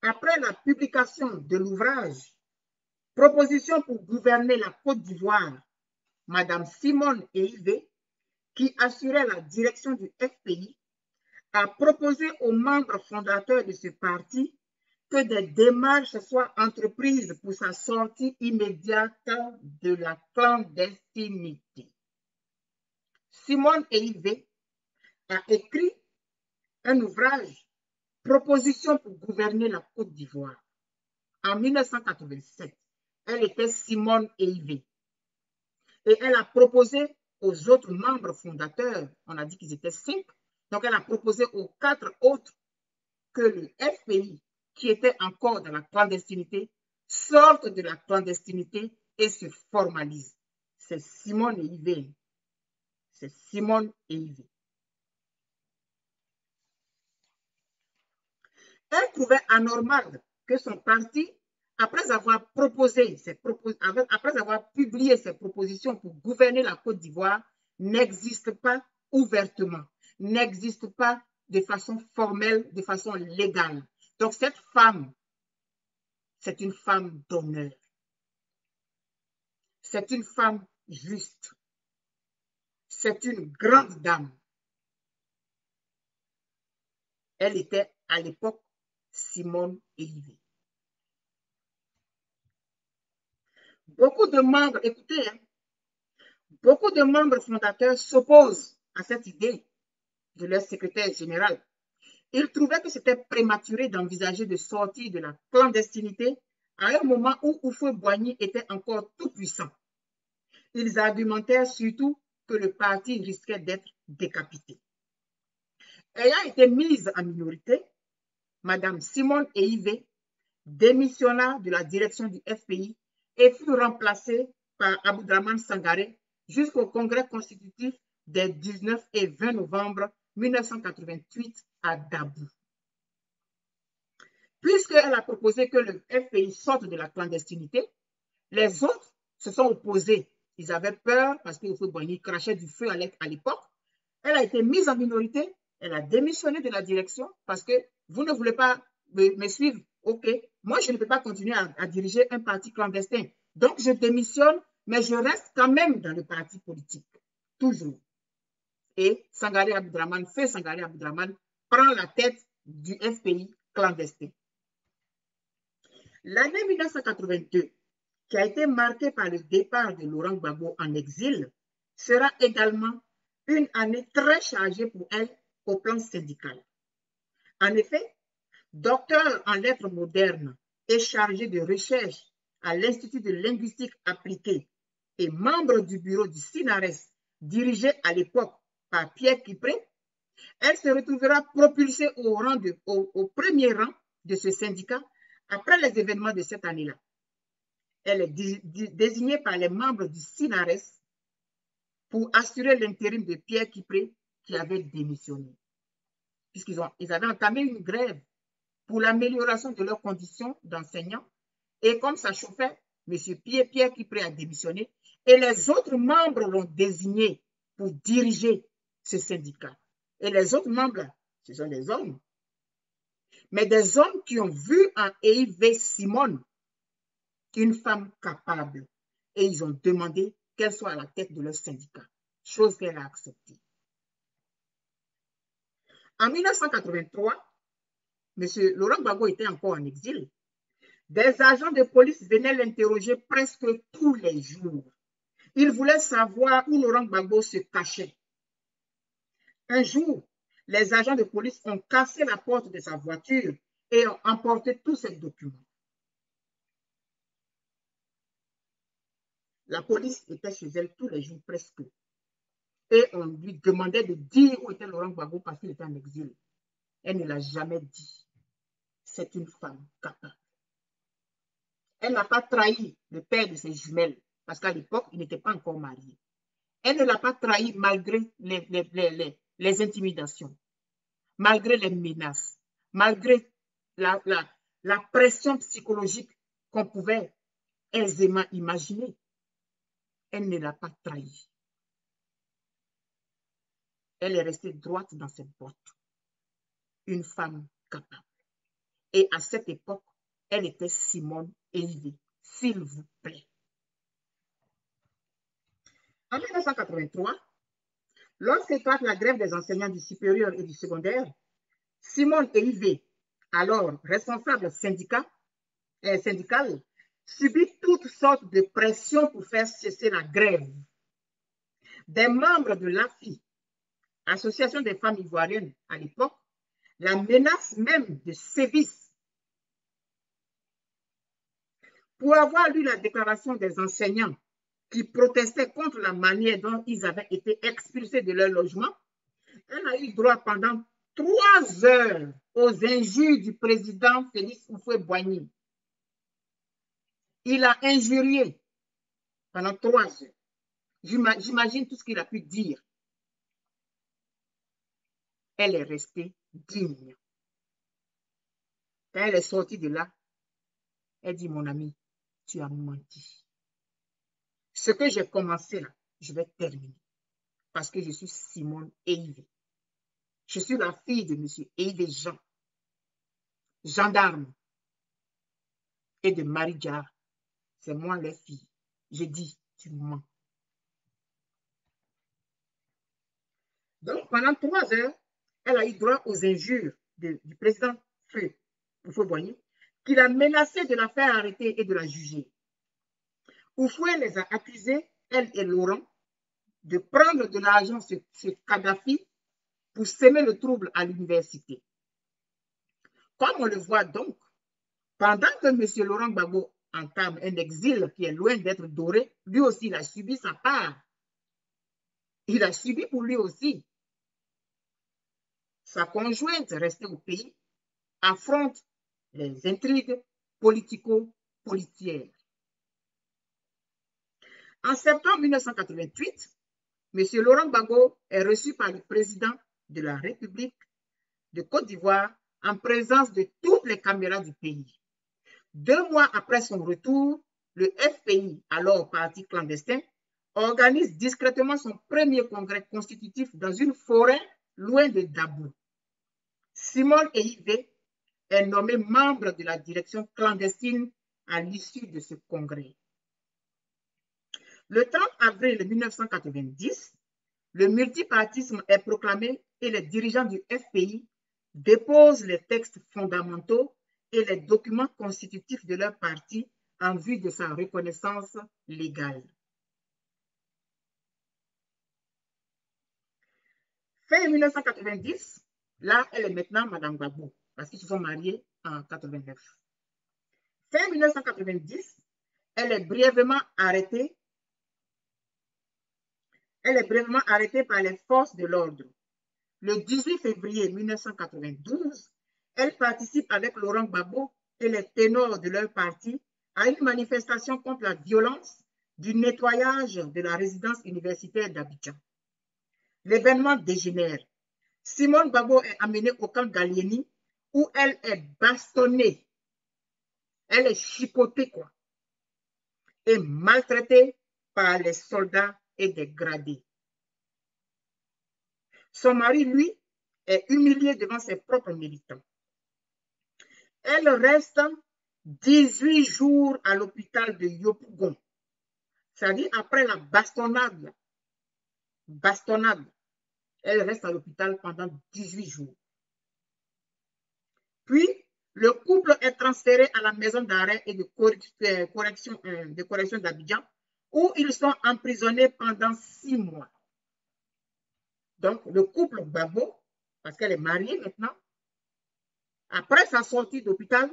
après la publication de l'ouvrage « Proposition pour gouverner la Côte d'Ivoire », Madame Simone Eivé, qui assurait la direction du FPI, a proposé aux membres fondateurs de ce parti que des démarches soient entreprises pour sa sortie immédiate de la clandestinité. Simone Eivé a écrit un ouvrage « Proposition pour gouverner la Côte d'Ivoire ». En 1987, elle était Simone Eivé. Et elle a proposé aux autres membres fondateurs, on a dit qu'ils étaient 5, donc elle a proposé aux 4 autres que le FPI, qui était encore dans la clandestinité, sorte de la clandestinité et se formalise. C'est Simone Eivé. C'est Simone Eivé. Elle trouvait anormal que son parti, après avoir publié ses propositions pour gouverner la Côte d'Ivoire, n'existe pas ouvertement, n'existe pas de façon formelle, de façon légale. Donc cette femme, c'est une femme d'honneur. C'est une femme juste. C'est une grande dame. Elle était à l'époque Simone Eivé. Beaucoup de membres, écoutez, beaucoup de membres fondateurs s'opposent à cette idée de leur secrétaire général. Ils trouvaient que c'était prématuré d'envisager de sortir de la clandestinité à un moment où Houphouët-Boigny était encore tout puissant. Ils argumentèrent surtout que le parti risquait d'être décapité. Ayant été mise en minorité, Madame Simone Eivé démissionna de la direction du FPI et fut remplacée par Abdourahmane Sangaré jusqu'au congrès constitutif des 19 et 20 novembre 1988 à Dabou. Puisqu'elle a proposé que le FPI sorte de la clandestinité, les autres se sont opposés. Ils avaient peur parce que Houphouët-Boigny crachait du feu à l'époque. Elle a été mise en minorité, elle a démissionné de la direction parce que vous ne voulez pas me suivre. Ok, moi je ne peux pas continuer à diriger un parti clandestin. Donc je démissionne, mais je reste quand même dans le parti politique, toujours. Et Sangaré Abdourahmane, feu Sangaré Abdourahmane, prend la tête du FPI clandestin. L'année 1982, qui a été marquée par le départ de Laurent Gbagbo en exil, sera également une année très chargée pour elle au plan syndical. En effet, docteur en lettres modernes et chargé de recherche à l'Institut de linguistique appliquée et membre du bureau du SINARES, dirigé à l'époque par Pierre Kipré, elle se retrouvera propulsée au premier rang de ce syndicat après les événements de cette année-là. Elle est désignée par les membres du SINARES pour assurer l'intérim de Pierre Kipré qui avait démissionné. Puisqu'ils avaient entamé une grève pour l'amélioration de leurs conditions d'enseignants. Et comme ça chauffait, M. Pierre Kipré a démissionné et les autres membres l'ont désigné pour diriger ce syndicat. Et les autres membres, ce sont des hommes. Mais des hommes qui ont vu en Eivé Simone une femme capable. Et ils ont demandé qu'elle soit à la tête de leur syndicat, chose qu'elle a acceptée. En 1983, M. Laurent Gbagbo était encore en exil. Des agents de police venaient l'interroger presque tous les jours. Ils voulaient savoir où Laurent Gbagbo se cachait. Un jour, les agents de police ont cassé la porte de sa voiture et ont emporté tous ces documents. La police était chez elle tous les jours presque. Et on lui demandait de dire où était Laurent Gbagbo parce qu'il était en exil. Elle ne l'a jamais dit. C'est une femme capable. Elle n'a pas trahi le père de ses jumelles parce qu'à l'époque, il n'était pas encore marié. Elle ne l'a pas trahi malgré les intimidations, malgré les menaces, malgré la pression psychologique qu'on pouvait aisément imaginer. Elle ne l'a pas trahi. Elle est restée droite dans ses bottes. Une femme capable. Et à cette époque, elle était Simone Eïvé, s'il vous plaît. En 1983, lorsqu'éclate la grève des enseignants du supérieur et du secondaire, Simone Eïvé, alors responsable syndical, subit toutes sortes de pressions pour faire cesser la grève. Des membres de l'AFI, Association des femmes ivoiriennes à l'époque, la menacent même de sévices. Pour avoir lu la déclaration des enseignants qui protestaient contre la manière dont ils avaient été expulsés de leur logement, elle a eu droit pendant 3 heures aux injures du président Félix Houphouët-Boigny. Il a injurié pendant 3 heures. J'imagine tout ce qu'il a pu dire. Elle est restée digne. Quand elle est sortie de là, elle dit, mon ami, tu as menti. Ce que j'ai commencé là, je vais terminer. Parce que je suis Simone Eïvé. Je suis la fille de M. Eïvé Jean, gendarme, et de Marie Diar. C'est moi les filles. Je dis, tu mens. Donc, pendant 3 heures, elle a eu droit aux injures du président Houphouët-Boigny, qui l'a menacé de la faire arrêter et de la juger. Houphouët les a accusés, elle et Laurent, de prendre de l'argent sur Kadhafi pour semer le trouble à l'université. Comme on le voit donc, pendant que M. Laurent Gbagbo entame un exil qui est loin d'être doré, lui aussi, il a subi sa part. Il a subi pour lui aussi. Sa conjointe, restée au pays, affronte les intrigues politico-policières. En septembre 1988, M. Laurent Gbagbo est reçu par le président de la République de Côte d'Ivoire en présence de toutes les caméras du pays. 2 mois après son retour, le FPI, alors parti clandestin, organise discrètement son premier congrès constitutif dans une forêt loin de Dabou. Simone Eïvé est nommé membre de la direction clandestine à l'issue de ce congrès. Le 30 avril 1990, le multipartisme est proclamé et les dirigeants du FPI déposent les textes fondamentaux et les documents constitutifs de leur parti en vue de sa reconnaissance légale. Fin 1990, là, elle est maintenant Madame Gbagbo, parce qu'ils se sont mariés en 89. Fin 1990, elle est brièvement arrêtée. Elle est brièvement arrêtée par les forces de l'ordre. Le 18 février 1992, elle participe avec Laurent Gbagbo et les ténors de leur parti à une manifestation contre la violence du nettoyage de la résidence universitaire d'Abidjan. L'événement dégénère. Simone Gbagbo est amenée au camp Gallieni où elle est bastonnée. Elle est chicotée, quoi. Et maltraitée par les soldats et des gradés. Son mari, lui, est humilié devant ses propres militants. Elle reste 18 jours à l'hôpital de Yopougon. C'est-à-dire après la bastonnade, elle reste à l'hôpital pendant 18 jours. Puis, le couple est transféré à la maison d'arrêt et de correction d'Abidjan, où ils sont emprisonnés pendant 6 mois. Donc, le couple Gbagbo, parce qu'elle est mariée maintenant, Après sa sortie d'hôpital,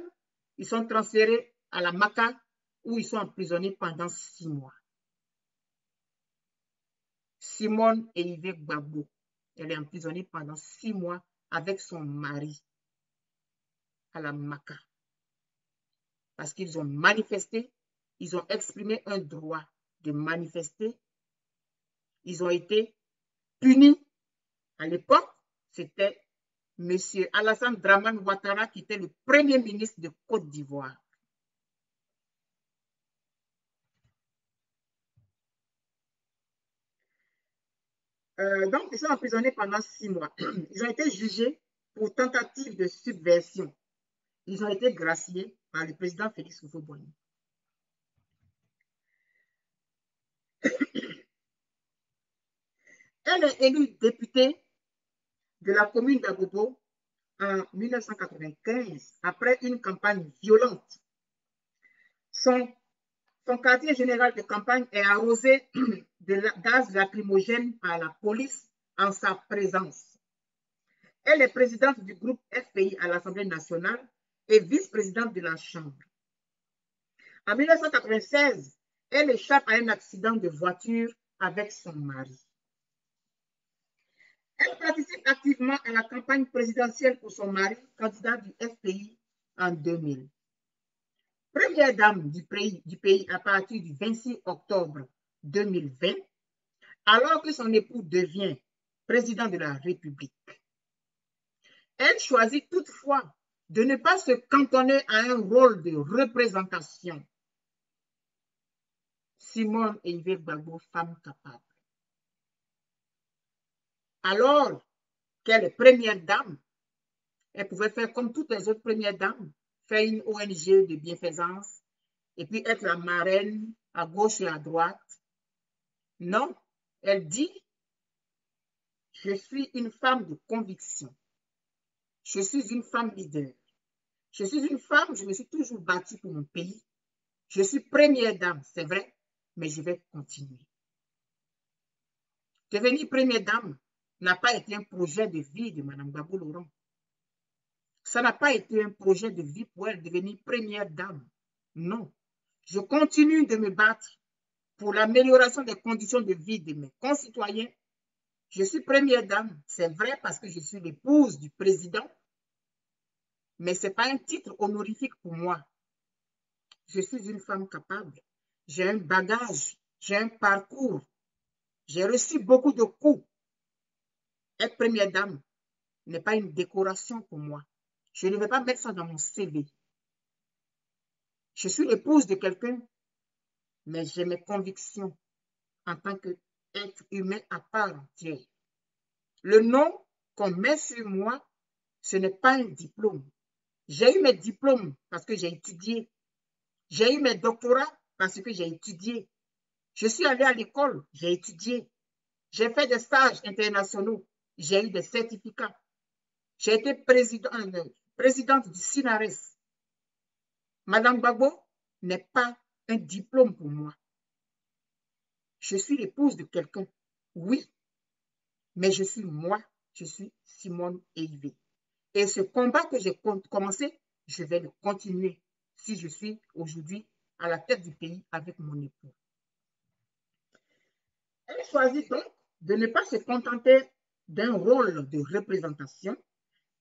ils sont transférés à la Maka où ils sont emprisonnés pendant 6 mois. Simone Eyive Gbagbo, elle est emprisonnée pendant 6 mois avec son mari à la Maka. Parce qu'ils ont manifesté, ils ont exprimé un droit de manifester. Ils ont été punis. À l'époque, c'était M. Alassane Dramane Ouattara qui était le premier ministre de Côte d'Ivoire. Donc, ils sont emprisonnés pendant 6 mois. Ils ont été jugés pour tentative de subversion. Ils ont été graciés par le président Félix Houphouët-Boigny. Elle est élue députée de la commune d'Agogo en 1995 après une campagne violente. Son quartier général de campagne est arrosé de gaz lacrymogène par la police en sa présence. Elle est présidente du groupe FPI à l'Assemblée nationale et vice-présidente de la Chambre. En 1996, elle échappe à un accident de voiture avec son mari. Elle participe activement à la campagne présidentielle pour son mari, candidat du FPI en 2000. Première dame du pays à partir du 26 octobre 2020, alors que son époux devient président de la République. Elle choisit toutefois de ne pas se cantonner à un rôle de représentation. Simone Eyive Gbagbo, femme capable. Alors qu'elle est première dame, elle pouvait faire comme toutes les autres premières dames, faire une ONG de bienfaisance et puis être la marraine à gauche et à droite. Non, elle dit, je suis une femme de conviction. Je suis une femme leader. Je suis une femme, je me suis toujours battue pour mon pays. Je suis première dame, c'est vrai, mais je vais continuer. Devenir première dame n'a pas été un projet de vie de Mme Gbagbo Laurent. Ça n'a pas été un projet de vie pour elle devenir première dame. Non. Je continue de me battre pour l'amélioration des conditions de vie de mes concitoyens. Je suis première dame, c'est vrai parce que je suis l'épouse du président, mais ce n'est pas un titre honorifique pour moi. Je suis une femme capable. J'ai un bagage, j'ai un parcours. J'ai reçu beaucoup de coups. Être première dame n'est pas une décoration pour moi. Je ne vais pas mettre ça dans mon CV. Je suis l'épouse de quelqu'un, mais j'ai mes convictions en tant qu'être humain à part entière. Le nom qu'on met sur moi, ce n'est pas un diplôme. J'ai eu mes diplômes parce que j'ai étudié. J'ai eu mes doctorats parce que j'ai étudié. Je suis allée à l'école, j'ai étudié. J'ai fait des stages internationaux, j'ai eu des certificats. J'ai été présidente du SINARES. Madame Gbagbo n'est pas un diplôme pour moi. Je suis l'épouse de quelqu'un, oui, mais je suis moi, je suis Simone Eyive. Et ce combat que j'ai commencé, je vais le continuer si je suis aujourd'hui à la tête du pays avec mon époux. Elle choisit donc de ne pas se contenter d'un rôle de représentation.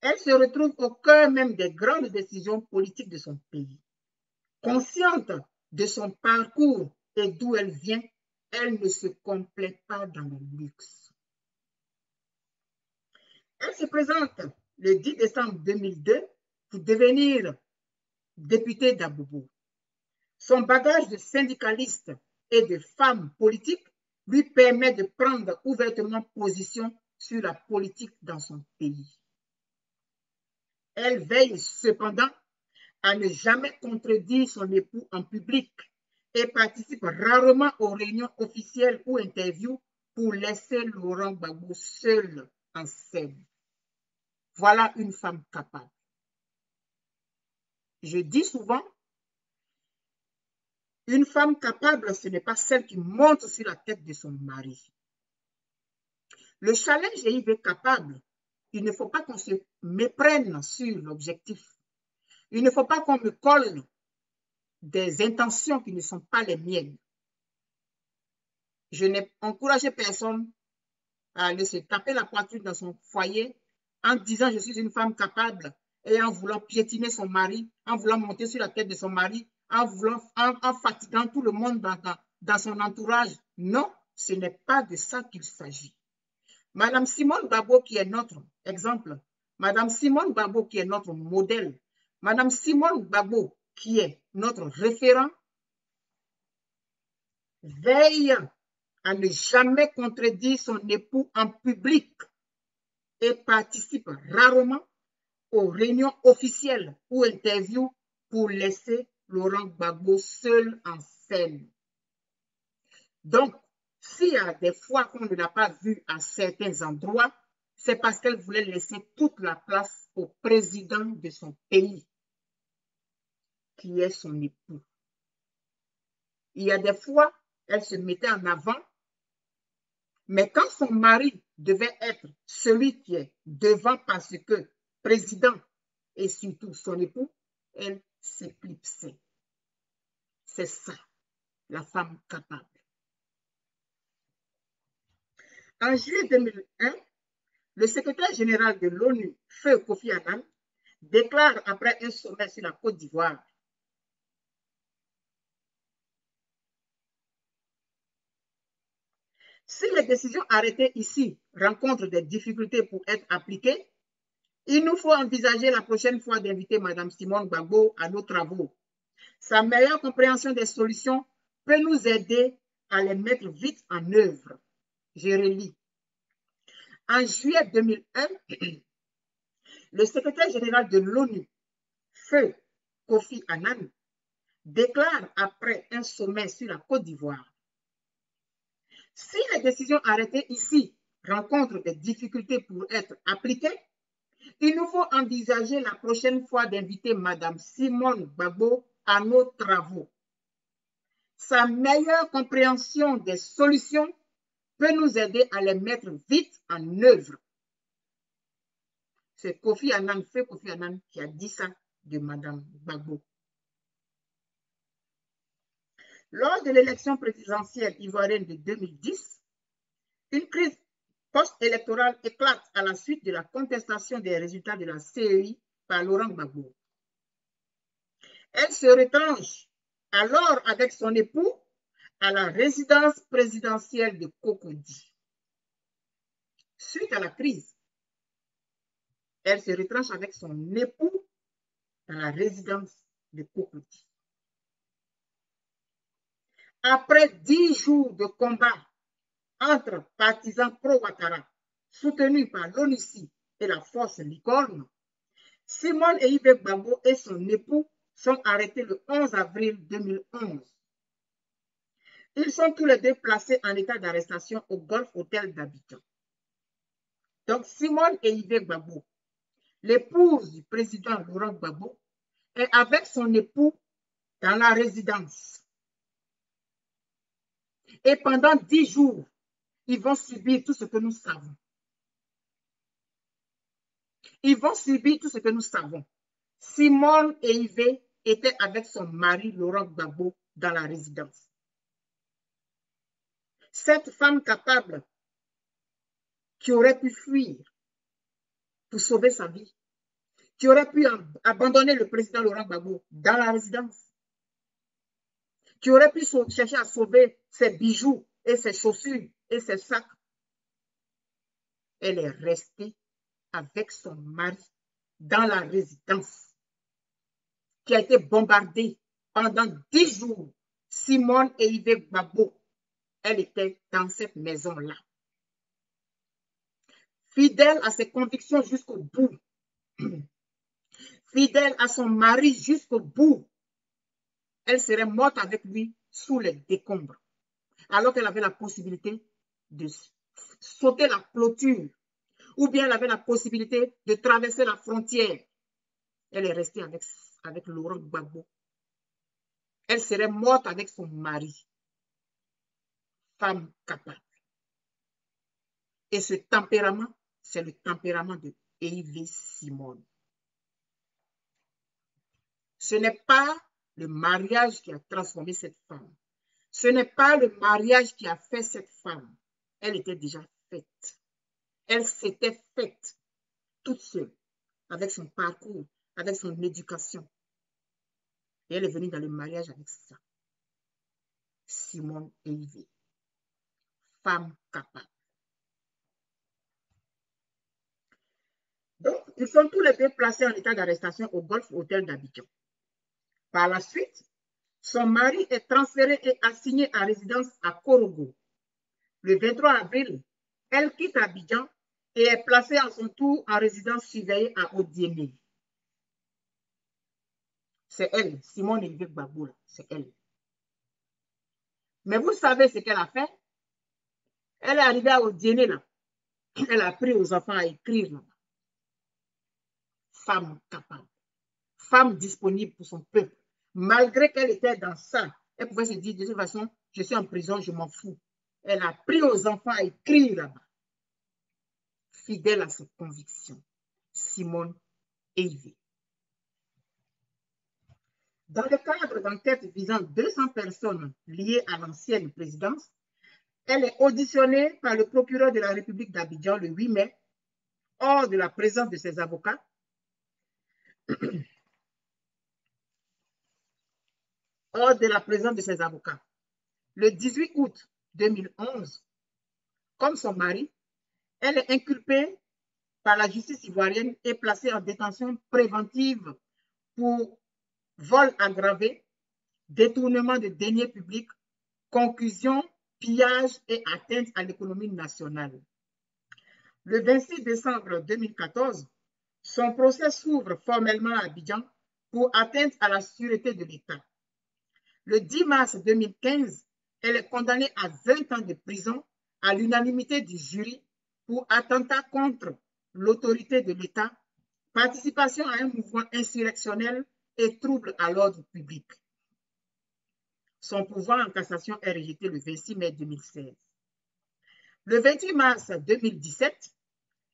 Elle se retrouve au cœur même des grandes décisions politiques de son pays. Consciente de son parcours et d'où elle vient, elle ne se complaît pas dans le luxe. Elle se présente le 10 décembre 2002 pour devenir députée d'Abobo. Son bagage de syndicaliste et de femme politique lui permet de prendre ouvertement position sur la politique dans son pays. Elle veille cependant à ne jamais contredire son époux en public et participe rarement aux réunions officielles ou interviews pour laisser Laurent Gbagbo seul en scène. Voilà une femme capable. Je dis souvent, une femme capable, ce n'est pas celle qui monte sur la tête de son mari. Le challenge Eyive capable il ne faut pas qu'on se méprenne sur l'objectif. Il ne faut pas qu'on me colle des intentions qui ne sont pas les miennes. Je n'ai encouragé personne à aller se taper la poitrine dans son foyer en disant je suis une femme capable et en voulant piétiner son mari, en voulant monter sur la tête de son mari, en fatiguant tout le monde dans son entourage. Non, ce n'est pas de ça qu'il s'agit. Madame Simone Babo qui est notre exemple, Madame Simone Babo qui est notre modèle, Madame Simone Babo qui est notre référent, veille à ne jamais contredire son époux en public et participe rarement aux réunions officielles ou interviews pour laisser Laurent Gbagbo seul en scène. Donc, s'il y a des fois qu'on ne l'a pas vu à certains endroits, c'est parce qu'elle voulait laisser toute la place au président de son pays, qui est son époux. Il y a des fois, elle se mettait en avant, mais quand son mari devait être celui qui est devant parce que président et surtout son époux, elle s'éclipsait. C'est ça, la femme capable. En juillet 2001, le secrétaire général de l'ONU, Feu Kofi Annan, déclare après un sommet sur la Côte d'Ivoire: si les décisions arrêtées ici rencontrent des difficultés pour être appliquées, il nous faut envisager la prochaine fois d'inviter Mme Simone Gbagbo à nos travaux. Sa meilleure compréhension des solutions peut nous aider à les mettre vite en œuvre. Je relis. En juillet 2001, le secrétaire général de l'ONU, Feu Kofi Annan, déclare après un sommet sur la Côte d'Ivoire: si les décisions arrêtées ici rencontrent des difficultés pour être appliquées, il nous faut envisager la prochaine fois d'inviter Mme Simone Gbagbo à nos travaux. Sa meilleure compréhension des solutions peut nous aider à les mettre vite en œuvre. C'est Kofi Annan, Feu Kofi Annan, qui a dit ça de Mme Gbagbo. Lors de l'élection présidentielle ivoirienne de 2010, une crise post-électorale éclate à la suite de la contestation des résultats de la CEI par Laurent Gbagbo. Elle se retranche alors avec son époux à la résidence présidentielle de Cocody. Suite à la crise, elle se retranche avec son époux dans la résidence de Cocody. Après 10 jours de combat entre partisans pro-Ouattara, soutenus par l'ONUCI et la force Licorne, Simone et Yves Gbagbo et son époux sont arrêtés le 11 avril 2011. Ils sont tous les deux placés en état d'arrestation au Golf Hotel d'Abidjan. Donc, Simone et Yves Gbagbo, l'épouse du président Laurent Gbagbo, est avec son époux dans la résidence. Et pendant 10 jours, ils vont subir tout ce que nous savons. Ils vont subir tout ce que nous savons. Simone et Yves étaient avec son mari Laurent Gbagbo dans la résidence. Cette femme capable qui aurait pu fuir pour sauver sa vie, qui aurait pu abandonner le président Laurent Gbagbo dans la résidence, qui aurait pu chercher à sauver ses bijoux et ses chaussures et ses sacs. Elle est restée avec son mari dans la résidence qui a été bombardée pendant 10 jours. Simone et Yves Gbagbo, elle était dans cette maison-là. Fidèle à ses convictions jusqu'au bout, fidèle à son mari jusqu'au bout, elle serait morte avec lui sous les décombres, alors qu'elle avait la possibilité de sauter la clôture, ou bien elle avait la possibilité de traverser la frontière. Elle est restée avec Laurent Gbagbo. Elle serait morte avec son mari. Femme capable. Et ce tempérament, c'est le tempérament de Yves Simone. Ce n'est pas le mariage qui a transformé cette femme. Ce n'est pas le mariage qui a fait cette femme. Elle était déjà faite. Elle s'était faite toute seule, avec son parcours, avec son éducation. Et elle est venue dans le mariage avec ça. Simone Yves. Femme capable. Donc, ils sont tous les deux placés en état d'arrestation au Golf Hotel d'Abidjan. Par la suite, son mari est transféré et assigné à résidence à Korogo. Le 23 avril, elle quitte Abidjan et est placée à son tour en résidence surveillée à Odiémé. C'est elle, Simone Yves Gbagbo, c'est elle. Mais vous savez ce qu'elle a fait? Elle est arrivée à Odiémé, là. Elle a appris aux enfants à écrire, là. Femme capable, femme disponible pour son peuple. Malgré qu'elle était dans ça, elle pouvait se dire, de toute façon, je suis en prison, je m'en fous. Elle a appris aux enfants à écrire là-bas. Fidèle à ses convictions. Simone Yves. Dans le cadre d'enquêtes visant 200 personnes liées à l'ancienne présidence, elle est auditionnée par le procureur de la République d'Abidjan le 8 mai, hors de la présence de ses avocats. Hors de la présence de ses avocats. Le 18 août 2011, comme son mari, elle est inculpée par la justice ivoirienne et placée en détention préventive pour vol aggravé, détournement de deniers publics, concussion, pillage et atteinte à l'économie nationale. Le 26 décembre 2014, son procès s'ouvre formellement à Abidjan pour atteinte à la sûreté de l'État. Le 10 mars 2015, elle est condamnée à 20 ans de prison à l'unanimité du jury pour attentat contre l'autorité de l'État, participation à un mouvement insurrectionnel et trouble à l'ordre public. Son pouvoir en cassation est rejeté le 26 mai 2016. Le 28 mars 2017,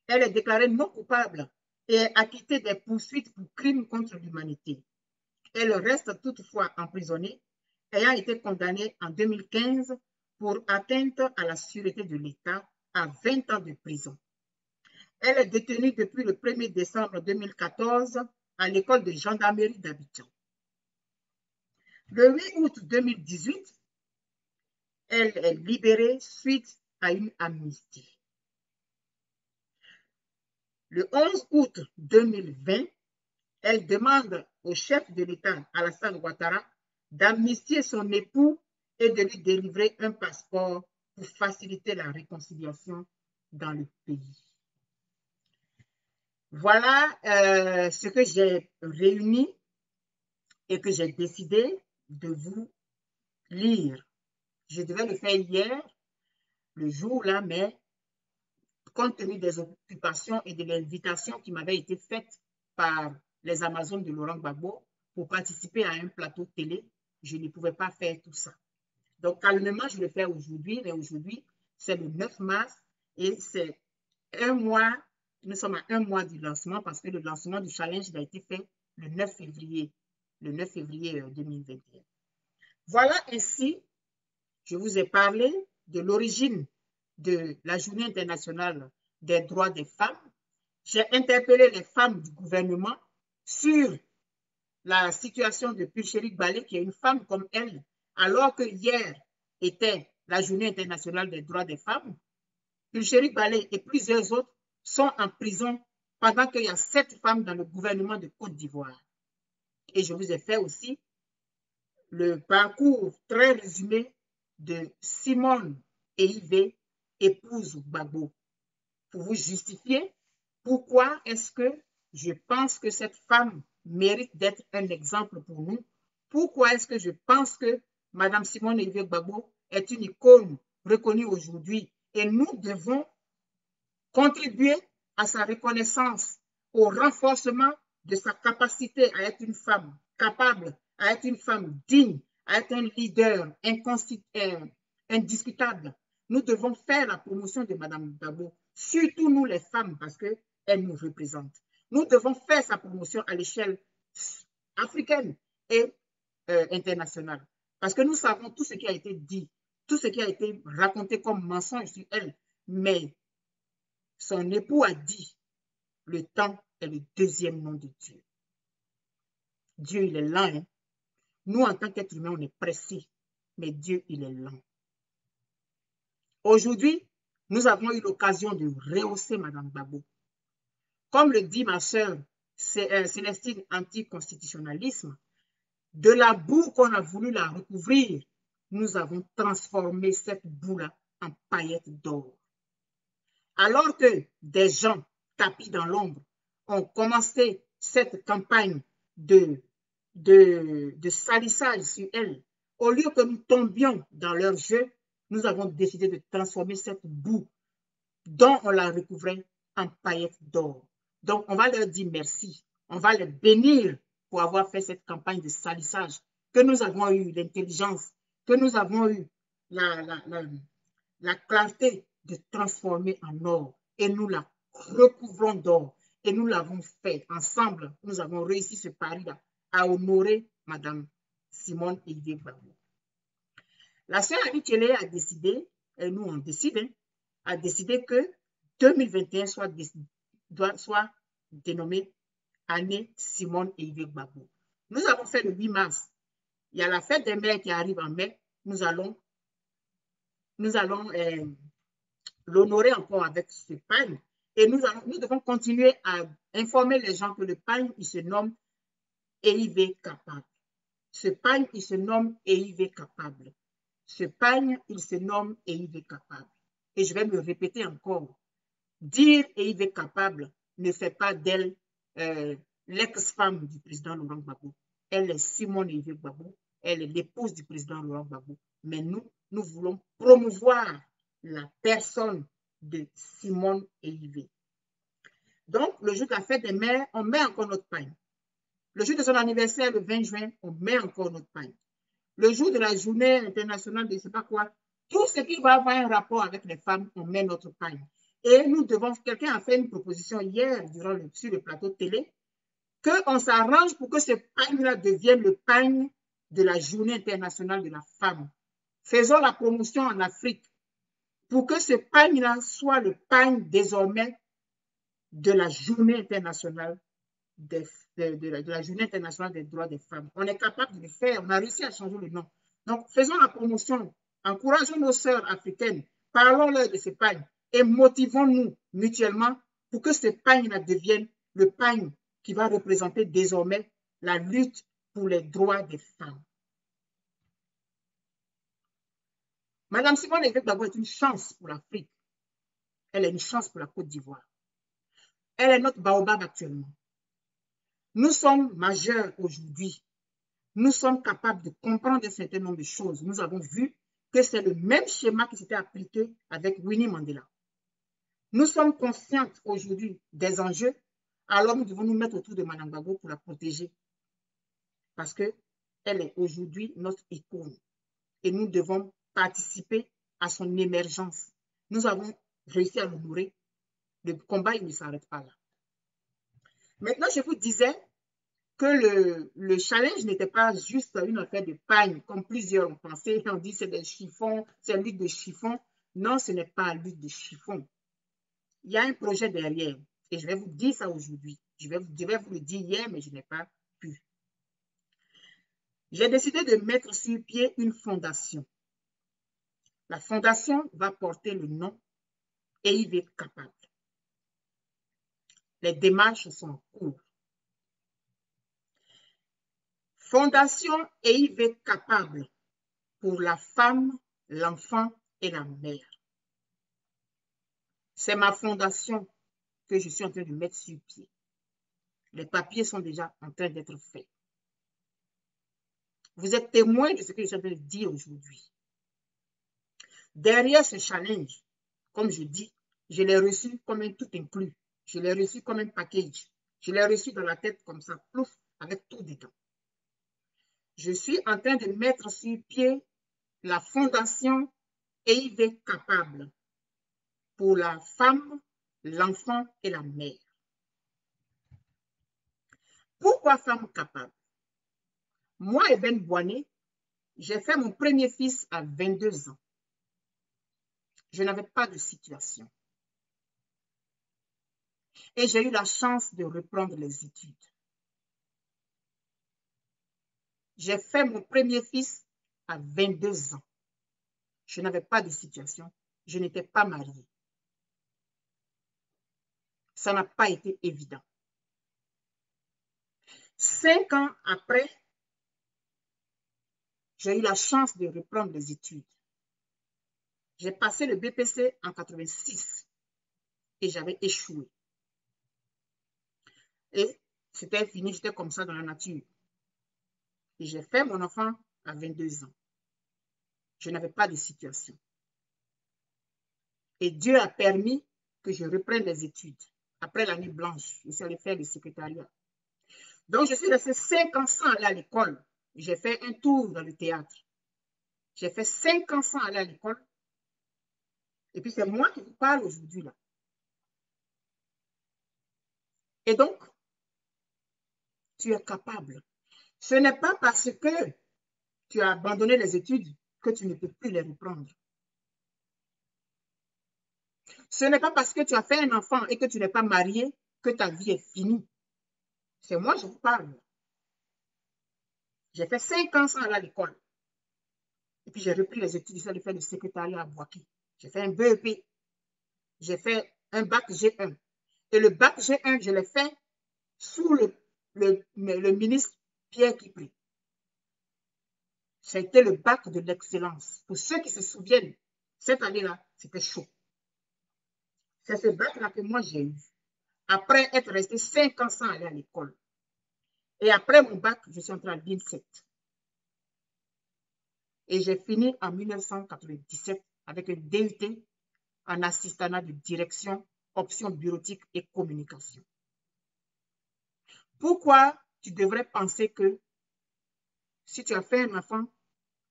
elle est déclarée non coupable et est acquittée des poursuites pour crimes contre l'humanité. Elle reste toutefois emprisonnée, ayant été condamnée en 2015 pour atteinte à la sûreté de l'État à 20 ans de prison. Elle est détenue depuis le 1er décembre 2014 à l'école de gendarmerie d'Abidjan. Le 8 août 2018, elle est libérée suite à une amnistie. Le 11 août 2020, elle demande au chef de l'État, Alassane Ouattara, d'amnistier son époux et de lui délivrer un passeport pour faciliter la réconciliation dans le pays. Voilà ce que j'ai réuni et que j'ai décidé de vous lire. Je devais le faire hier, le jour là, mais compte tenu des occupations et de l'invitation qui m'avait été faite par les Amazones de Laurent Gbagbo pour participer à un plateau télé, je ne pouvais pas faire tout ça. Donc, calmement, je le fais aujourd'hui, mais aujourd'hui, c'est le 9 mars et c'est un mois, nous sommes à un mois du lancement parce que le lancement du challenge a été fait le 9 février 2021. Voilà ainsi, je vous ai parlé de l'origine de la Journée internationale des droits des femmes. J'ai interpellé les femmes du gouvernement sur la situation de Pulchérik Balé, qui est une femme comme elle, alors que hier était la Journée internationale des droits des femmes. Pulchérik Balé et plusieurs autres sont en prison pendant qu'il y a 7 femmes dans le gouvernement de Côte d'Ivoire. Et je vous ai fait aussi le parcours très résumé de Simone Yves, épouse Gbagbo, pour vous justifier pourquoi est-ce que je pense que cette femme mérite d'être un exemple pour nous, pourquoi est-ce que je pense que Mme Simone Yves Gbagbo est une icône reconnue aujourd'hui et nous devons contribuer à sa reconnaissance, au renforcement de sa capacité à être une femme capable, à être une femme digne, à être un leader indiscutable. Nous devons faire la promotion de Mme Gbagbo. surtout nous les femmes, parce qu'elles nous représentent. Nous devons faire sa promotion à l'échelle africaine et internationale. Parce que nous savons tout ce qui a été dit, tout ce qui a été raconté comme mensonge sur elle. Mais son époux a dit, le temps est le deuxième nom de Dieu. Dieu, il est lent. Hein? Nous, en tant qu'êtres humains, on est pressés. Mais Dieu, il est lent. Aujourd'hui, nous avons eu l'occasion de rehausser Mme Gbagbo. Comme le dit ma sœur Célestine, anticonstitutionnalisme, de la boue qu'on a voulu la recouvrir, nous avons transformé cette boue-là en paillettes d'or. Alors que des gens tapis dans l'ombre ont commencé cette campagne de salissage sur elle, au lieu que nous tombions dans leur jeu, nous avons décidé de transformer cette boue dont on la recouvrait en paillettes d'or. Donc, on va leur dire merci. On va les bénir pour avoir fait cette campagne de salissage, que nous avons eu l'intelligence, que nous avons eu la clarté de transformer en or. Et nous la recouvrons d'or. Et nous l'avons fait ensemble. Nous avons réussi ce pari-là à honorer Mme Simone Eidé Gbagbo. La sœur Annie Tchele a décidé, et nous on décide, a décidé que 2021 soit dénommé année Simone Eidé Gbagbo. Nous avons fait le 8 mars. Il y a la fête des mères qui arrive en mai. Nous allons l'honorer encore avec ce pagne. Et nous devons continuer à informer les gens que le pagne, il se nomme EIV capable. Ce pagne, il se nomme EIV capable. Ce pagne, il se nomme EIV capable. Et je vais me répéter encore. Dire EIV capable ne fait pas d'elle l'ex-femme du président Laurent Gbagbo. Elle est Simone Eidé Gbagbo. Elle est l'épouse du président Laurent Gbagbo. Mais nous voulons promouvoir la personne de Simone Eidé. Donc, le jour de la fête des mères, on met encore notre pagne. Le jour de son anniversaire, le 20 juin, on met encore notre pagne. Le jour de la journée internationale de je ne sais pas quoi, tout ce qui va avoir un rapport avec les femmes, on met notre pagne. Et nous devons, quelqu'un a fait une proposition hier sur le plateau de télé, qu'on s'arrange pour que ce pagne-là devienne le pagne de la journée internationale de la femme. Faisons la promotion en Afrique pour que ce pagne-là soit le pagne désormais de la journée internationale de la journée internationale des droits des femmes. On est capable de le faire, on a réussi à changer le nom. Donc, faisons la promotion, encourageons nos sœurs africaines, parlons-leur de ce pagne et motivons-nous mutuellement pour que ce pagne-là devienne le pagne qui va représenter désormais la lutte pour les droits des femmes. Madame Simone Eidé Gbagbo est une chance pour l'Afrique. Elle est une chance pour la Côte d'Ivoire. Elle est notre baobab actuellement. Nous sommes majeurs aujourd'hui. Nous sommes capables de comprendre un certain nombre de choses. Nous avons vu que c'est le même schéma qui s'était appliqué avec Winnie Mandela. Nous sommes conscientes aujourd'hui des enjeux, alors nous devons nous mettre autour de Mme Gbagbo pour la protéger. Parce qu'elle est aujourd'hui notre icône. Et nous devons participer à son émergence. Nous avons réussi à l'honorer. Le combat, il ne s'arrête pas là. Maintenant, je vous disais que le challenge n'était pas juste une affaire de pagne, comme plusieurs ont pensé. On dit c'est des chiffons, c'est lutte de chiffon. Non, ce n'est pas lutte de chiffon. Il y a un projet derrière. Et je vais vous dire ça aujourd'hui. Je vais vous le dire hier, mais je n'ai pas pu. J'ai décidé de mettre sur pied une fondation. La fondation va porter le nom EIV capable. Les démarches sont en cours. Fondation EIV capable pour la femme, l'enfant et la mère. C'est ma fondation que je suis en train de mettre sur pied. Les papiers sont déjà en train d'être faits. Vous êtes témoins de ce que je suis en train de dire aujourd'hui. Derrière ce challenge, comme je dis, je l'ai reçu comme un tout inclus. Je l'ai reçu comme un package. Je l'ai reçu dans la tête comme ça, plouf, avec tout dedans. Je suis en train de mettre sur pied la fondation EIV capable pour la femme, l'enfant et la mère. Pourquoi femme capable? Moi, Eben Boigné, j'ai fait mon premier fils à 22 ans. Je n'avais pas de situation. Et j'ai eu la chance de reprendre les études. J'ai fait mon premier fils à 22 ans. Je n'avais pas de situation. Je n'étais pas mariée. Ça n'a pas été évident. 5 ans après, j'ai eu la chance de reprendre les études. J'ai passé le BPC en 86 et j'avais échoué. Et c'était fini, j'étais comme ça dans la nature. Et j'ai fait mon enfant à 22 ans. Je n'avais pas de situation. Et Dieu a permis que je reprenne les études. Après l'année blanche, je suis allée faire le secrétariat. Donc, je suis restée 5 ans sans aller à l'école. J'ai fait un tour dans le théâtre. J'ai fait 5 ans sans aller à l'école. Et puis, c'est moi qui vous parle aujourd'hui là. Et donc, tu es capable. Ce n'est pas parce que tu as abandonné les études que tu ne peux plus les reprendre. Ce n'est pas parce que tu as fait un enfant et que tu n'es pas marié que ta vie est finie. C'est moi, je vous parle. J'ai fait 5 ans sans aller à l'école. Et puis, j'ai repris les études, j'ai fait le secrétariat à Boaké. J'ai fait un BEP. J'ai fait un bac G1. Et le bac G1, je l'ai fait sous le ministre Pierre Kipré. C'était le bac de l'excellence. Pour ceux qui se souviennent, cette année-là, c'était chaud. C'est ce bac-là que moi j'ai eu. Après être resté 5 ans sans aller à l'école. Et après mon bac, je suis entrée à l'INSET. Et j'ai fini en 1997 avec un DUT en assistanat de direction, options bureautiques et communication. Pourquoi tu devrais penser que si tu as fait un enfant,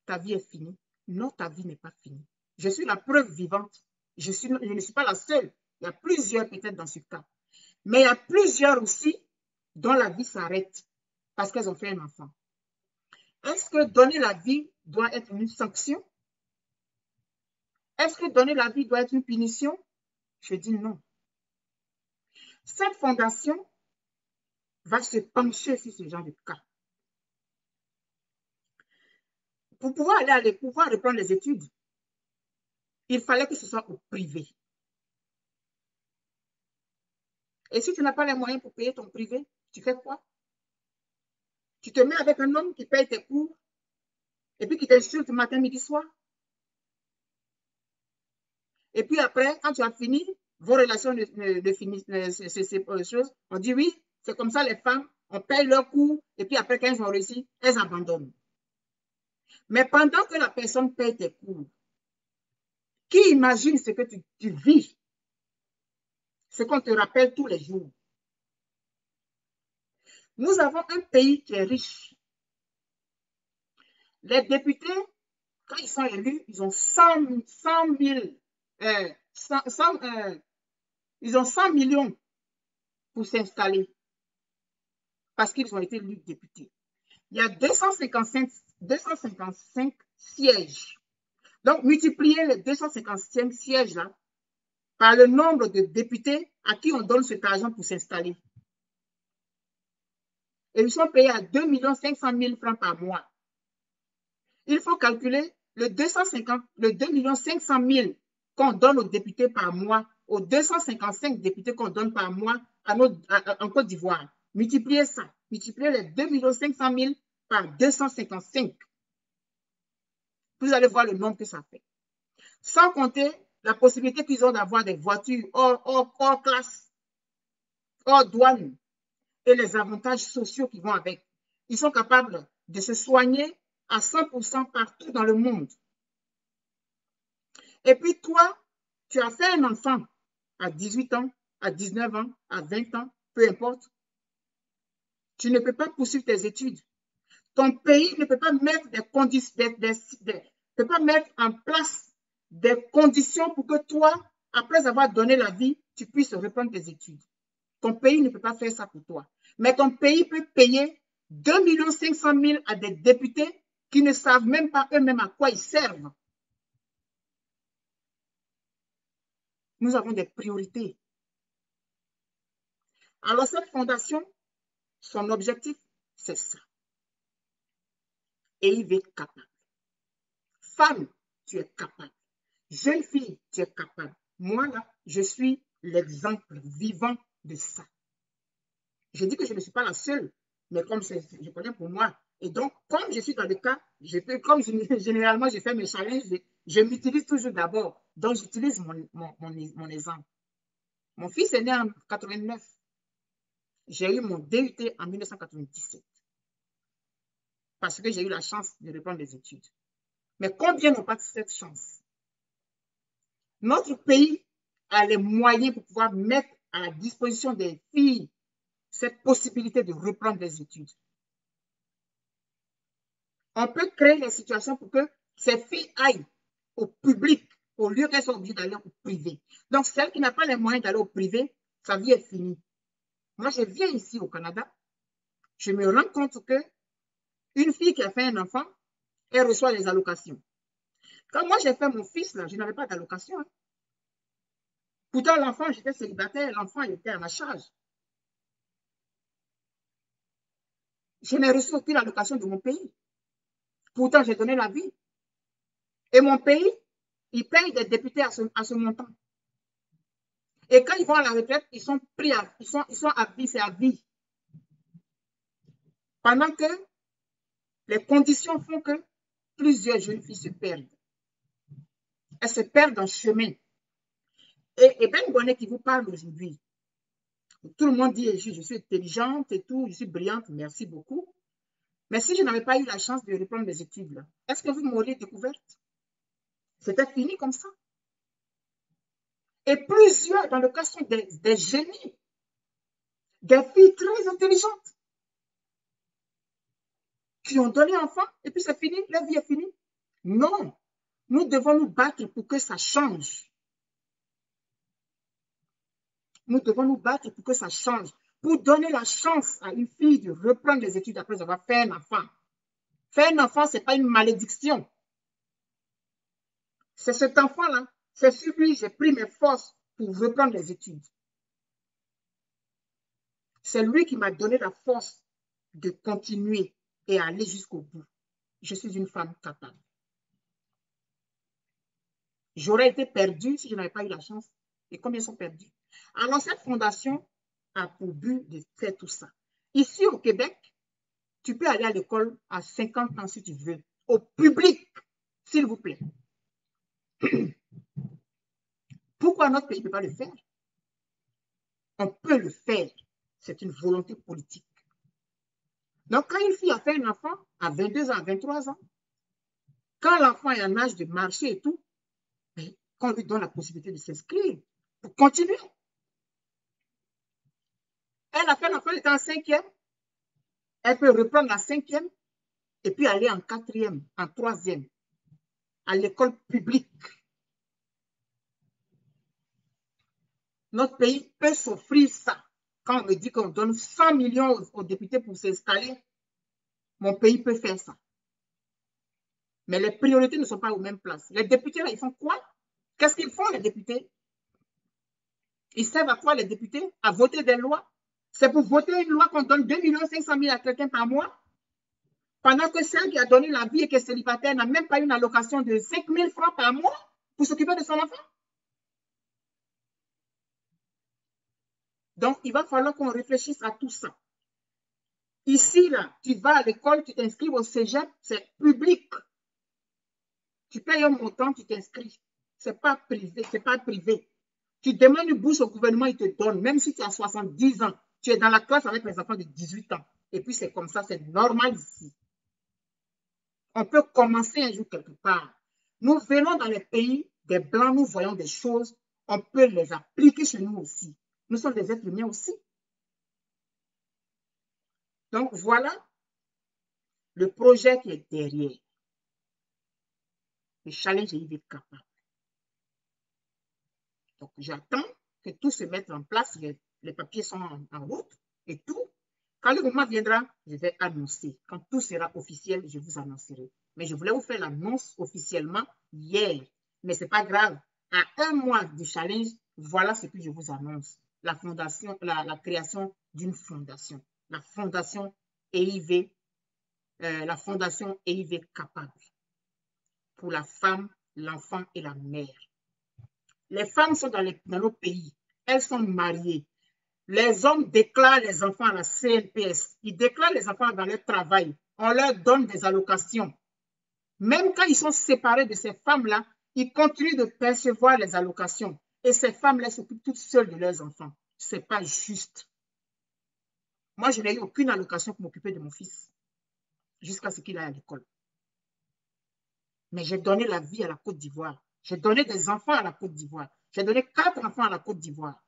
ta vie est finie? Non, ta vie n'est pas finie. Je suis la preuve vivante. Je ne suis pas la seule. Il y a plusieurs peut-être dans ce cas. Mais il y a plusieurs aussi dont la vie s'arrête parce qu'elles ont fait un enfant. Est-ce que donner la vie doit être une sanction? Est-ce que donner la vie doit être une punition? Je dis non. Cette fondation va se pencher sur ce genre de cas. Pour pouvoir reprendre les études, il fallait que ce soit au privé. Et si tu n'as pas les moyens pour payer ton privé, tu fais quoi? Tu te mets avec un homme qui paye tes cours et puis qui t'insulte matin, midi, soir. Et puis après, quand tu as fini, vos relations ne finissent, ces choses. On dit oui, c'est comme ça les femmes, on paye leurs cours et puis après, quand elles ont réussi, elles abandonnent. Mais pendant que la personne paye tes cours, qui imagine ce que tu vis? Ce qu'on te rappelle tous les jours. Nous avons un pays qui est riche. Les députés, quand ils sont élus, ils ont 100 millions pour s'installer parce qu'ils ont été élus députés. Il y a 255 sièges. Donc, multipliez les 255 sièges là par le nombre de députés à qui on donne cet argent pour s'installer. Et ils sont payés à 2 500 000 francs par mois. Il faut calculer le 2 500 000 qu'on donne aux députés par mois, aux 255 députés qu'on donne par mois en Côte d'Ivoire. Multipliez ça. Multipliez les 2 500 000 par 255. Vous allez voir le nombre que ça fait. Sans compter la possibilité qu'ils ont d'avoir des voitures hors classe, hors douane et les avantages sociaux qui vont avec. Ils sont capables de se soigner à 100% partout dans le monde. Et puis toi, tu as fait un enfant à 18 ans, à 19 ans, à 20 ans, peu importe. Tu ne peux pas poursuivre tes études. Ton pays ne peut pas mettre peut pas mettre en place des conditions pour que toi, après avoir donné la vie, tu puisses reprendre tes études. Ton pays ne peut pas faire ça pour toi. Mais ton pays peut payer 2 500 000 à des députés qui ne savent même pas eux-mêmes à quoi ils servent. Nous avons des priorités. Alors cette fondation, son objectif, c'est ça. Et il est capable. Femme, tu es capable. Jeune fille, tu es capable. Moi, là, je suis l'exemple vivant de ça. Je dis que je ne suis pas la seule, mais comme je connais pour moi. Et donc, comme je suis dans le cas, comme généralement je fais mes challenges, je m'utilise toujours d'abord. Donc, j'utilise mon exemple. Mon fils est né en 89. J'ai eu mon DUT en 1997 parce que j'ai eu la chance de reprendre les études. Mais combien n'ont pas cette chance? Notre pays a les moyens pour pouvoir mettre à la disposition des filles cette possibilité de reprendre les études. On peut créer les situations pour que ces filles aillent au public au lieu qu'elles soient obligées d'aller au privé. Donc, celle qui n'a pas les moyens d'aller au privé, sa vie est finie. Moi, je viens ici au Canada, je me rends compte que une fille qui a fait un enfant, elle reçoit les allocations. Quand moi, j'ai fait mon fils, là, je n'avais pas d'allocation. Hein. Pourtant, l'enfant, j'étais célibataire, l'enfant était à ma charge. Je n'ai reçu aucune allocation de mon pays. Pourtant, j'ai donné la vie. Et mon pays, il paye des députés à ce montant. Et quand ils vont à la retraite, ils sont pris ils sont à vie, c'est à vie. Pendant que les conditions font que plusieurs jeunes filles se perdent. Elles se perdent en chemin. Et Ben Bonnet qui vous parle aujourd'hui, tout le monde dit, je suis intelligente et tout, je suis brillante, merci beaucoup. Mais si je n'avais pas eu la chance de reprendre mes études, là, est-ce que vous m'auriez découverte? C'était fini comme ça. Et plusieurs, dans le cas, sont des génies, des filles très intelligentes, qui ont donné enfant, et puis c'est fini, leur vie est finie. Non, nous devons nous battre pour que ça change. Nous devons nous battre pour que ça change, pour donner la chance à une fille de reprendre les études après avoir fait un enfant. Faire un enfant, ce n'est pas une malédiction. C'est cet enfant-là, c'est sur lui j'ai pris mes forces pour reprendre les études. C'est lui qui m'a donné la force de continuer et aller jusqu'au bout. Je suis une femme capable. J'aurais été perdue si je n'avais pas eu la chance. Et combien sont perdus? Alors, cette fondation a pour but de faire tout ça. Ici, au Québec, tu peux aller à l'école à 50 ans si tu veux, au public, s'il vous plaît. Pourquoi notre pays ne peut pas le faire? On peut le faire. C'est une volonté politique. Donc, quand une fille a fait un enfant à 22 ans, à 23 ans, quand l'enfant est en âge de marcher et tout, qu'on lui donne la possibilité de s'inscrire pour continuer. Elle a fait l'enfant, elle était en 5e, elle peut reprendre la 5e et puis aller en 4e, en 3e, à l'école publique. Notre pays peut s'offrir ça. Quand on me dit qu'on donne 100 millions aux députés pour s'installer, mon pays peut faire ça. Mais les priorités ne sont pas aux mêmes places. Les députés, là, ils font quoi? Qu'est-ce qu'ils font, les députés? Ils servent à quoi, les députés? À voter des lois? C'est pour voter une loi qu'on donne 2 500 000 à quelqu'un par mois? Pendant que celle qui a donné la vie et qui est célibataire n'a même pas une allocation de 5 000 francs par mois pour s'occuper de son enfant. Donc, il va falloir qu'on réfléchisse à tout ça. Ici, là, tu vas à l'école, tu t'inscris au cégep, c'est public. Tu payes un montant, tu t'inscris. C'est pas privé, c'est pas privé. Tu demandes une bourse au gouvernement, il te donne, même si tu as 70 ans. Tu es dans la classe avec les enfants de 18 ans. Et puis, c'est comme ça, c'est normal ici. On peut commencer un jour quelque part. Nous venons dans les pays des Blancs, nous voyons des choses, on peut les appliquer chez nous aussi. Nous sommes des êtres humains aussi. Donc, voilà le projet qui est derrière. Le challenge est capable. Donc, j'attends que tout se mette en place, les papiers sont en route et tout. Quand le moment viendra, je vais annoncer. Quand tout sera officiel, je vous annoncerai. Mais je voulais vous faire l'annonce officiellement hier. Mais ce n'est pas grave. À un mois du challenge, voilà ce que je vous annonce. La fondation, la création d'une fondation. La fondation EIV, la fondation EIV capable pour la femme, l'enfant et la mère. Les femmes sont dans nos pays. Elles sont mariées. Les hommes déclarent les enfants à la CNPS. Ils déclarent les enfants dans leur travail. On leur donne des allocations. Même quand ils sont séparés de ces femmes-là, ils continuent de percevoir les allocations. Et ces femmes-là s'occupent toutes seules de leurs enfants. Ce n'est pas juste. Moi, je n'ai eu aucune allocation pour m'occuper de mon fils jusqu'à ce qu'il aille à l'école. Mais j'ai donné la vie à la Côte d'Ivoire. J'ai donné des enfants à la Côte d'Ivoire. J'ai donné 4 enfants à la Côte d'Ivoire.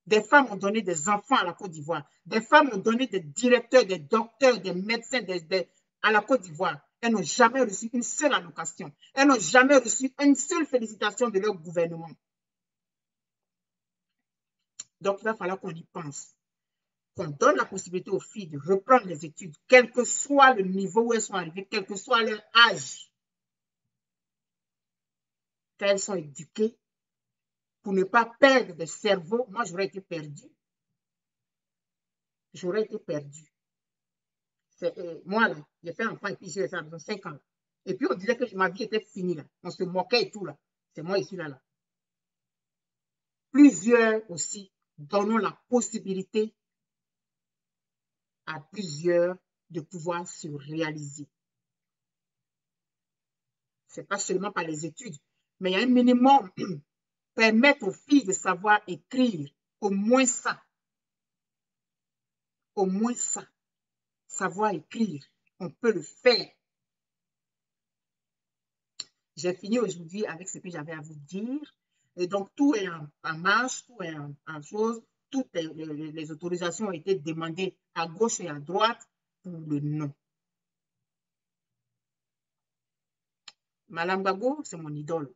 Des femmes ont donné des enfants à la Côte d'Ivoire. Des femmes ont donné des directeurs, des docteurs, des médecins à la Côte d'Ivoire. Elles n'ont jamais reçu une seule allocation. Elles n'ont jamais reçu une seule félicitation de leur gouvernement. Donc, il va falloir qu'on y pense. Qu'on donne la possibilité aux filles de reprendre les études, quel que soit le niveau où elles sont arrivées, quel que soit leur âge. Qu'elles sont éduquées pour ne pas perdre de cerveau. Moi, j'aurais été perdue. J'aurais été perdue. Moi, là, j'ai fait un enfant et puis j'ai fait à 5 ans. Et puis, on disait que ma vie était finie, là. On se moquait et tout, là. C'est moi ici, là. Plusieurs aussi, donnons la possibilité à plusieurs de pouvoir se réaliser. Ce n'est pas seulement par les études, mais il y a un minimum. Permettre aux filles de savoir écrire, au moins ça. Au moins ça. Savoir écrire, on peut le faire. J'ai fini aujourd'hui avec ce que j'avais à vous dire. Et donc, tout est en marche, tout est en chose. Toutes les autorisations ont été demandées à gauche et à droite pour le non. Madame Gbagbo, c'est mon idole.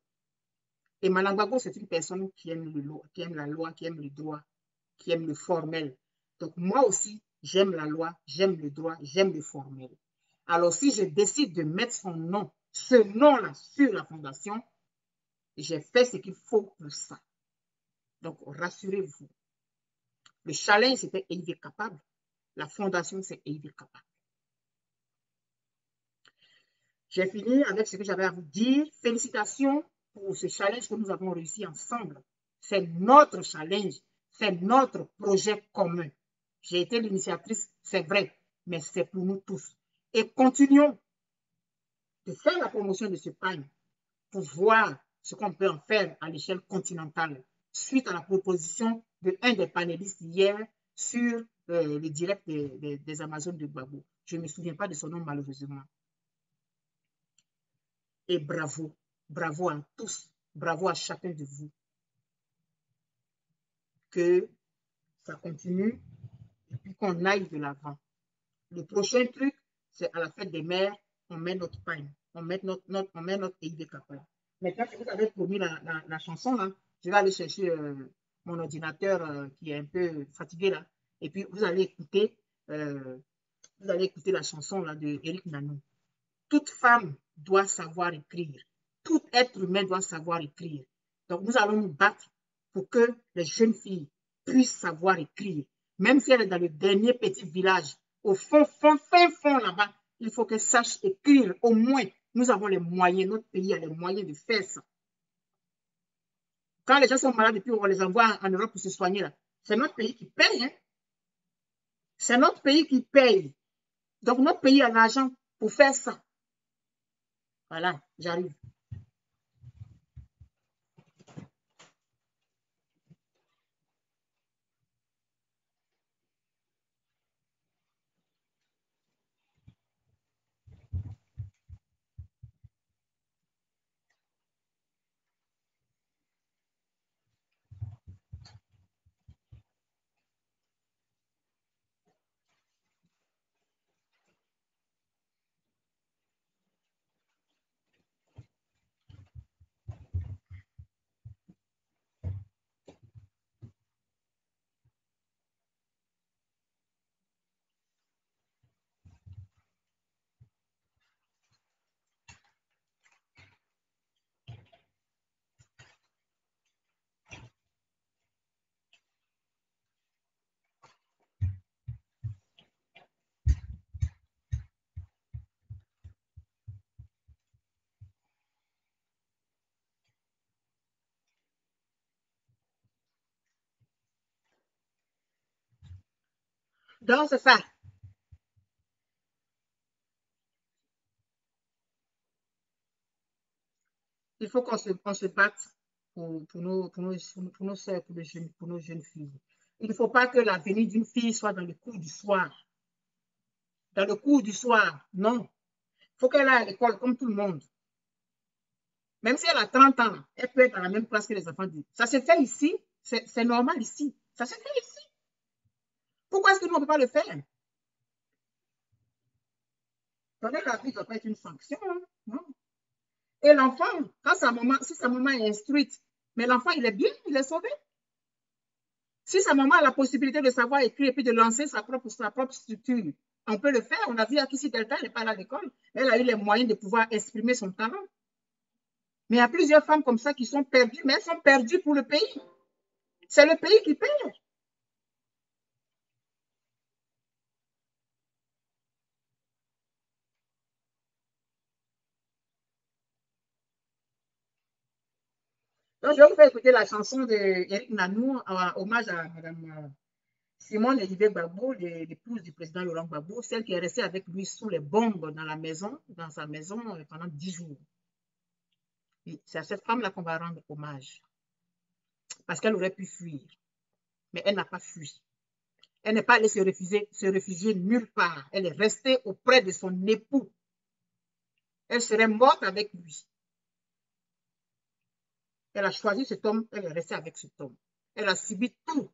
Et Madame Gbagbo, c'est une personne qui aime la loi, qui aime le droit, qui aime le formel. Donc, moi aussi, j'aime la loi, j'aime le droit, j'aime le formel. Alors, si je décide de mettre son nom, ce nom-là, sur la fondation, j'ai fait ce qu'il faut pour ça. Donc, rassurez-vous. Le challenge, c'était EIV capable. La fondation, c'est EIV capable. J'ai fini avec ce que j'avais à vous dire. Félicitations pour ce challenge que nous avons réussi ensemble. C'est notre challenge. C'est notre projet commun. J'ai été l'initiatrice, c'est vrai, mais c'est pour nous tous. Et continuons de faire la promotion de ce pagne pour voir ce qu'on peut en faire à l'échelle continentale suite à la proposition de un des panélistes hier sur le direct des Amazones de Gbagbo. Je ne me souviens pas de son nom malheureusement. Et bravo, bravo à tous, bravo à chacun de vous. Que ça continue et puis qu'on aille de l'avant. Le prochain truc, c'est à la fête des mères, on met notre pain, on met notre EIV capable. Maintenant que vous avez promis la chanson, là, je vais aller chercher mon ordinateur qui est un peu fatigué là. Et puis euh, vous allez écouter la chanson là de Eric Nanou. Toute femme doit savoir écrire. Tout être humain doit savoir écrire. Donc nous allons nous battre pour que les jeunes filles puissent savoir écrire. Même si elle est dans le dernier petit village, au fond là-bas, il faut qu'elle sache écrire. Au moins, nous avons les moyens, notre pays a les moyens de faire ça. Quand les gens sont malades et puis on les envoie en Europe pour se soigner, là, c'est notre pays qui paye. Hein? C'est notre pays qui paye. Donc notre pays a l'argent pour faire ça. Voilà, j'arrive. Donc, c'est ça. Il faut qu'on se batte pour nos soeurs, pour nos jeunes filles. Il ne faut pas que l'avenir d'une fille soit dans le cours du soir. Dans le cours du soir, non. Il faut qu'elle aille à l'école comme tout le monde. Même si elle a 30 ans, elle peut être à la même classe que les enfants. Ça se fait ici, c'est normal ici. Ça se fait ici. Pourquoi est-ce que nous, on ne peut pas le faire? Peut-être que la vie ne doit pas être une sanction. Hein? Non. Et l'enfant, quand sa maman, si sa maman est instruite, mais l'enfant, il est bien, il est sauvé. Si sa maman a la possibilité de savoir écrire et puis de lancer sa propre structure, on peut le faire. On a vu qu'ici, Delta, elle n'est pas allée à l'école. Elle a eu les moyens de pouvoir exprimer son talent. Mais il y a plusieurs femmes comme ça qui sont perdues, mais elles sont perdues pour le pays. C'est le pays qui perd. Donc, je vais vous faire écouter la chanson d'Éric Nanou, hommage à Mme Simone Olivier Gbagbo, l'épouse du président Laurent Gbagbo, celle qui est restée avec lui sous les bombes dans la maison, dans sa maison pendant 10 jours. C'est à cette femme-là qu'on va rendre hommage. Parce qu'elle aurait pu fuir, mais elle n'a pas fui. Elle n'est pas allée se réfugier nulle part. Elle est restée auprès de son époux. Elle serait morte avec lui. Elle a choisi cet homme, elle est restée avec cet homme. Elle a subi tout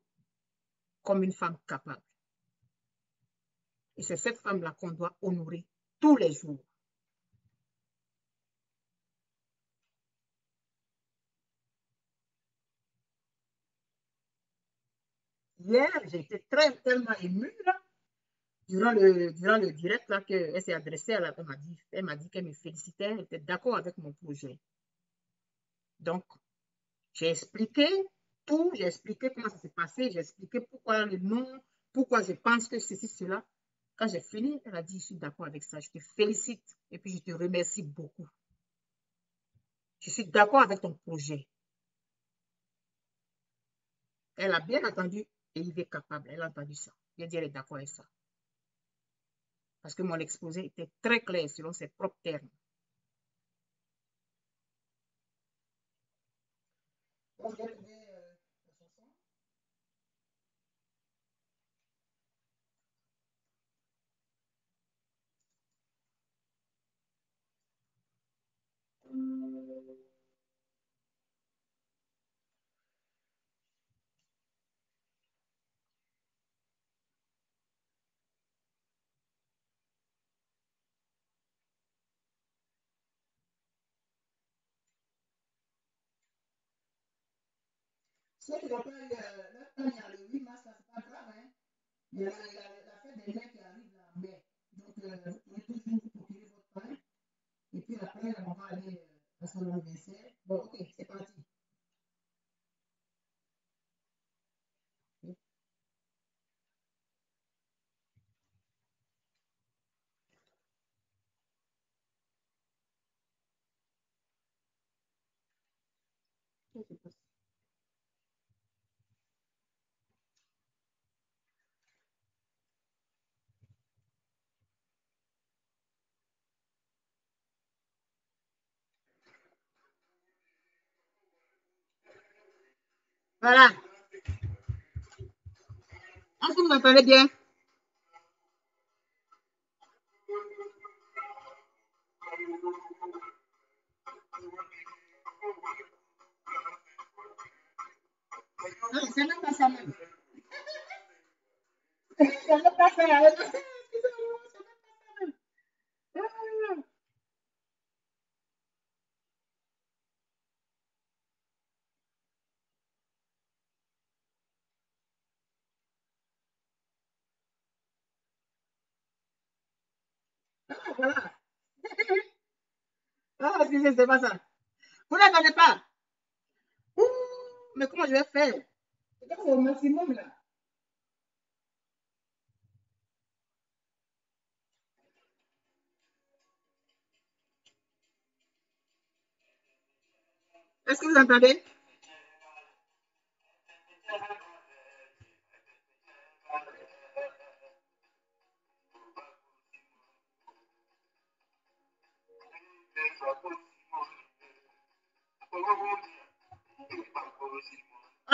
comme une femme capable. Et c'est cette femme-là qu'on doit honorer tous les jours. Hier, j'ai été tellement émue là, durant le direct là, qu'elle s'est adressée à la, elle m'a dit qu'elle me félicitait, elle était d'accord avec mon projet. Donc, j'ai expliqué tout, j'ai expliqué comment ça s'est passé, j'ai expliqué pourquoi le nom, pourquoi je pense que ceci, cela. Quand j'ai fini, elle a dit, je suis d'accord avec ça, je te félicite et puis je te remercie beaucoup. Je suis d'accord avec ton projet. Elle a bien entendu et il est capable, elle a entendu ça. Elle a dit, elle est d'accord avec ça. Parce que mon exposé était très clair selon ses propres termes. Donc, j'ai trouvé la chanson. Ceux qui n'ont pas eu leur temps, il y a le 8 mars, ça c'est pas grave. Hein. Il y a la fête des mères qui arrive là en mai. Donc, vous pouvez toujours vous procurer votre pain. Et puis après, on va aller à son anniversaire. Bon, ok, c'est parti. Voilà. Est-ce que vous entendez bien? Non, c'est même pas ça même. C'est même pas ça. Excusez-moi, c'est même pas ça même. Ah, voilà. Ah, excusez, c'est pas ça. Vous n'entendez pas? Ouh, mais comment je vais faire? C'est au maximum là. Est-ce que vous entendez?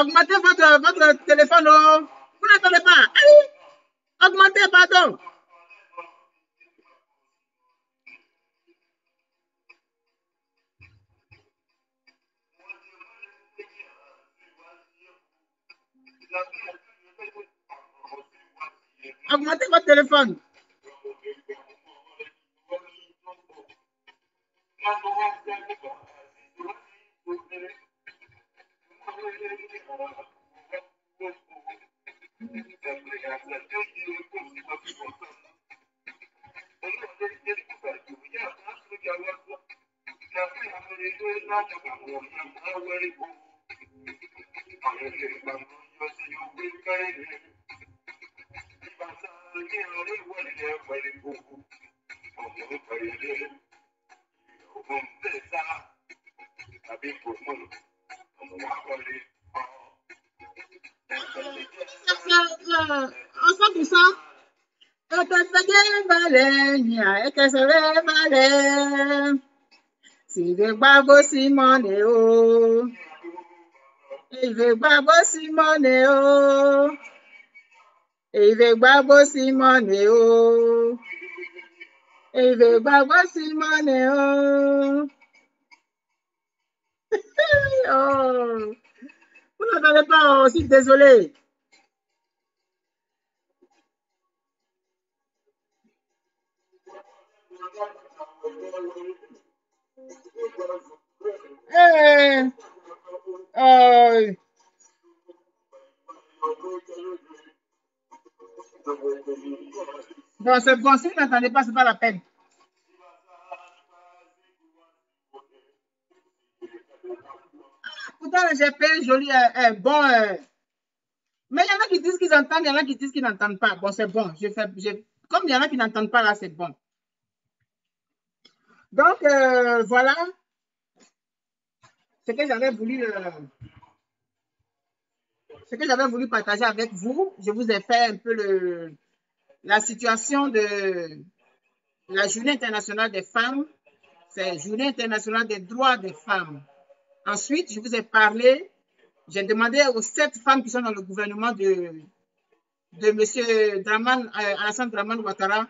Augmentez votre téléphone. Oh. Vous n'entendez pas. Allez, augmentez, pardon. Augmentez votre téléphone. On sent tout ça. Et que se vale, et que se vale. Si de babo Simone o. Ive babo Simone o. Ive babo Simone o. Ive babo Simone o. Oh. Vous n'entendez pas, je suis désolé. Hey. Oh. Bon, c'est bon, si vous n'entendez pas, c'est pas la peine. Pourtant, le GP joli, bon. Mais il y en a qui disent qu'ils entendent, il y en a qui disent qu'ils n'entendent pas. Bon, c'est bon. Comme il y en a qui n'entendent pas, là, c'est bon. Donc, voilà ce que j'avais voulu partager avec vous. Je vous ai fait un peu la situation de la Journée internationale des femmes. C'est Journée internationale des droits des femmes. Ensuite, je vous ai parlé, j'ai demandé aux 7 femmes qui sont dans le gouvernement de M. Alassane Dramane Ouattara,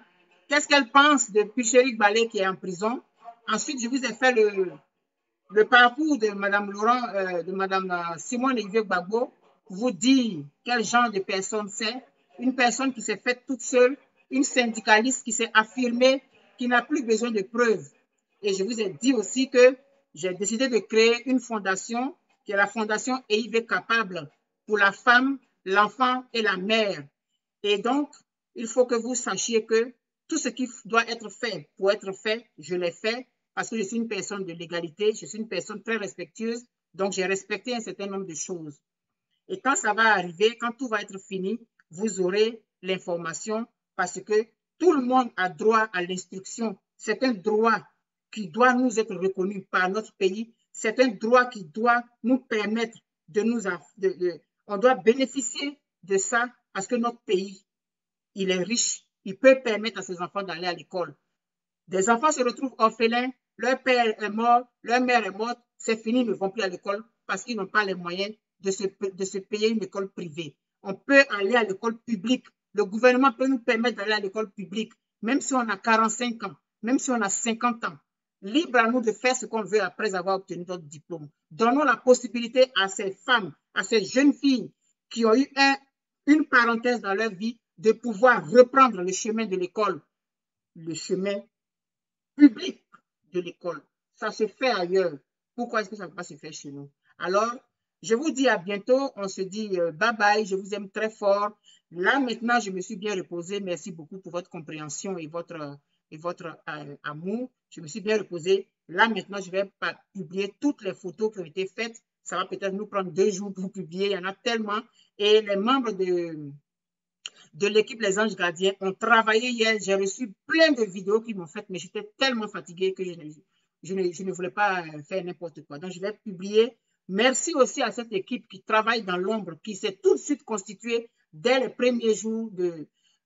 qu'est-ce qu'elles pensent de Picherik Balé qui est en prison. Ensuite, je vous ai fait le parcours de Mme Laurent, de Mme Simone Yves Gbagbo, pour vous dire quel genre de personne c'est. Une personne qui s'est faite toute seule, une syndicaliste qui s'est affirmée, qui n'a plus besoin de preuves. Et je vous ai dit aussi que j'ai décidé de créer une fondation qui est la fondation EIV Capable pour la femme, l'enfant et la mère. Et donc, il faut que vous sachiez que tout ce qui doit être fait pour être fait, je l'ai fait parce que je suis une personne de l'égalité, je suis une personne très respectueuse, donc j'ai respecté un certain nombre de choses. Et quand ça va arriver, quand tout va être fini, vous aurez l'information parce que tout le monde a droit à l'instruction. C'est un droit qui doit nous être reconnu par notre pays. C'est un droit qui doit nous permettre on doit bénéficier de ça parce que notre pays, il est riche. Il peut permettre à ses enfants d'aller à l'école. Des enfants se retrouvent orphelins, leur père est mort, leur mère est morte, c'est fini, ils ne vont plus à l'école parce qu'ils n'ont pas les moyens de se payer une école privée. On peut aller à l'école publique. Le gouvernement peut nous permettre d'aller à l'école publique, même si on a 45 ans, même si on a 50 ans. Libre à nous de faire ce qu'on veut après avoir obtenu notre diplôme. Donnons la possibilité à ces femmes, à ces jeunes filles qui ont eu une parenthèse dans leur vie de pouvoir reprendre le chemin de l'école, le chemin public de l'école. Ça se fait ailleurs. Pourquoi est-ce que ça ne peut pas se faire chez nous? Alors, je vous dis à bientôt. On se dit bye bye. Je vous aime très fort. Là, maintenant, je me suis bien reposée. Merci beaucoup pour votre compréhension et votre amour. Je me suis bien reposée. Là, maintenant, je vais publier toutes les photos qui ont été faites. Ça va peut-être nous prendre 2 jours pour publier. Il y en a tellement. Et les membres de l'équipe Les Anges Gardiens ont travaillé hier. J'ai reçu plein de vidéos qu'ils m'ont faites, mais j'étais tellement fatiguée que je ne voulais pas faire n'importe quoi. Donc, je vais publier. Merci aussi à cette équipe qui travaille dans l'ombre, qui s'est tout de suite constituée dès les premiers jours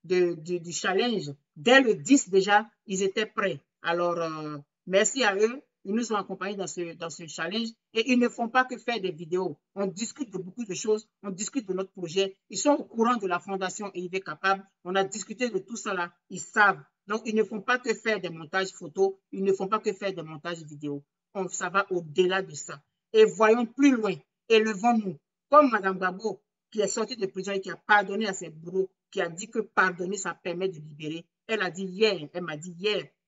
du challenge. Dès le 10 déjà, ils étaient prêts. Alors, merci à eux. Ils nous ont accompagnés dans ce challenge et ils ne font pas que faire des vidéos. On discute de beaucoup de choses, on discute de notre projet. Ils sont au courant de la fondation EIV Capable. On a discuté de tout ça là. Ils savent. Donc, ils ne font pas que faire des montages photos, ils ne font pas que faire des montages vidéo. Ça va au-delà de ça. Et voyons plus loin. Élevons-nous. Comme Mme Gbagbo, qui est sortie de prison et qui a pardonné à ses bourreaux, qui a dit que pardonner, ça permet de libérer. Elle m'a dit hier,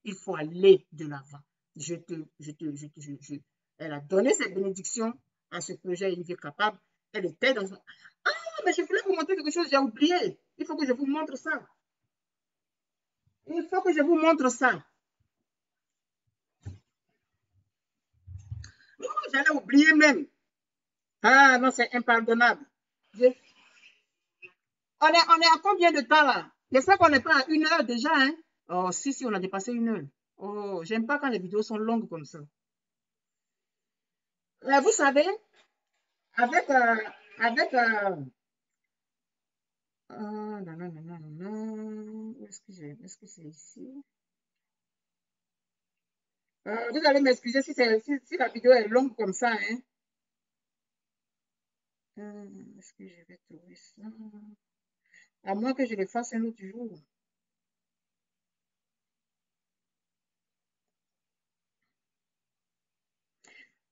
il faut aller de l'avant. Elle a donné ses bénédictions à ce projet EIV Capable. Elle était dans un... Ah, mais je voulais vous montrer quelque chose, j'ai oublié. Il faut que je vous montre ça. Il faut que je vous montre ça. Non, j'allais oublier même. Ah non, c'est impardonnable. On est à combien de temps là? J'espère qu'on n'est pas à 1 heure déjà. Hein? Oh, si, on a dépassé 1 heure. Oh, j'aime pas quand les vidéos sont longues comme ça. Vous savez, avec... non, non, non, non, non. Est-ce que c'est ici? Vous allez m'excuser si la vidéo est longue comme ça. Hein? Est-ce que je vais trouver ça? À moins que je le fasse un autre jour.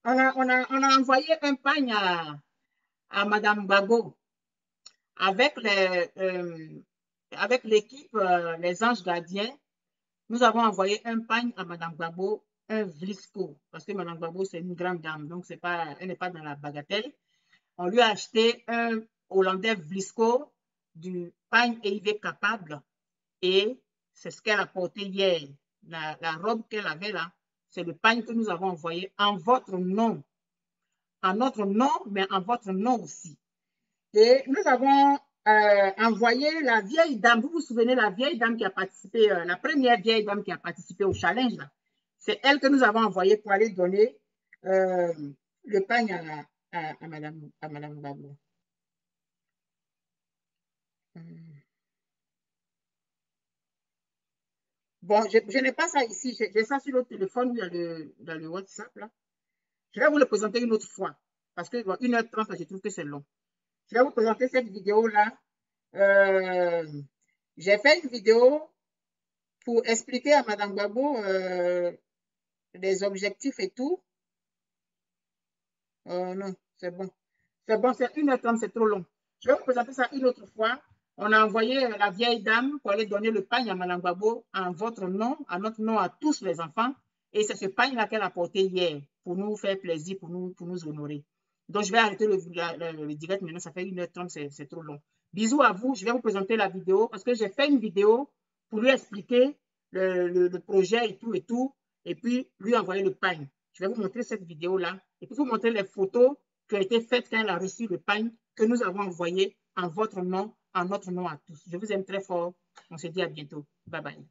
On a envoyé un pagne à Mme Gbagbo avec l'équipe Les Anges Gardiens. Nous avons envoyé un pagne à Mme Gbagbo, un Vlisco, parce que Mme Gbagbo, c'est une grande dame, donc elle n'est pas dans la bagatelle. On lui a acheté un Hollandais Vlisco du pagne EIV Capable et c'est ce qu'elle a porté hier. La robe qu'elle avait là, c'est le pagne que nous avons envoyé en votre nom. En notre nom, mais en votre nom aussi. Et nous avons envoyé la vieille dame, vous vous souvenez, la vieille dame qui a participé, la première vieille dame qui a participé au challenge, c'est elle que nous avons envoyée pour aller donner le pagne à Madame Babou. Bon, je n'ai pas ça ici, j'ai ça sur le téléphone, dans le WhatsApp, là. Je vais vous le présenter une autre fois, parce que bon, 1h30, je trouve que c'est long. Je vais vous présenter cette vidéo-là. J'ai fait une vidéo pour expliquer à Mme Gbagbo les objectifs et tout. Non, c'est bon. C'est bon, c'est 1h30, c'est trop long. Je vais vous présenter ça une autre fois. On a envoyé la vieille dame pour aller donner le pagne à Mme Gbagbo en votre nom, à notre nom, à tous les enfants. Et c'est ce pagne-là qu'elle a porté hier pour nous faire plaisir, pour nous honorer. Donc, je vais arrêter le direct maintenant. Ça fait 1h30, c'est trop long. Bisous à vous. Je vais vous présenter la vidéo parce que j'ai fait une vidéo pour lui expliquer le projet et tout. Et puis, lui envoyer le pagne. Je vais vous montrer cette vidéo-là et puis vous montrer les photos qui ont été faites quand elle a reçu le pagne que nous avons envoyé en votre nom, en notre nom à tous. Je vous aime très fort. On se dit à bientôt. Bye bye.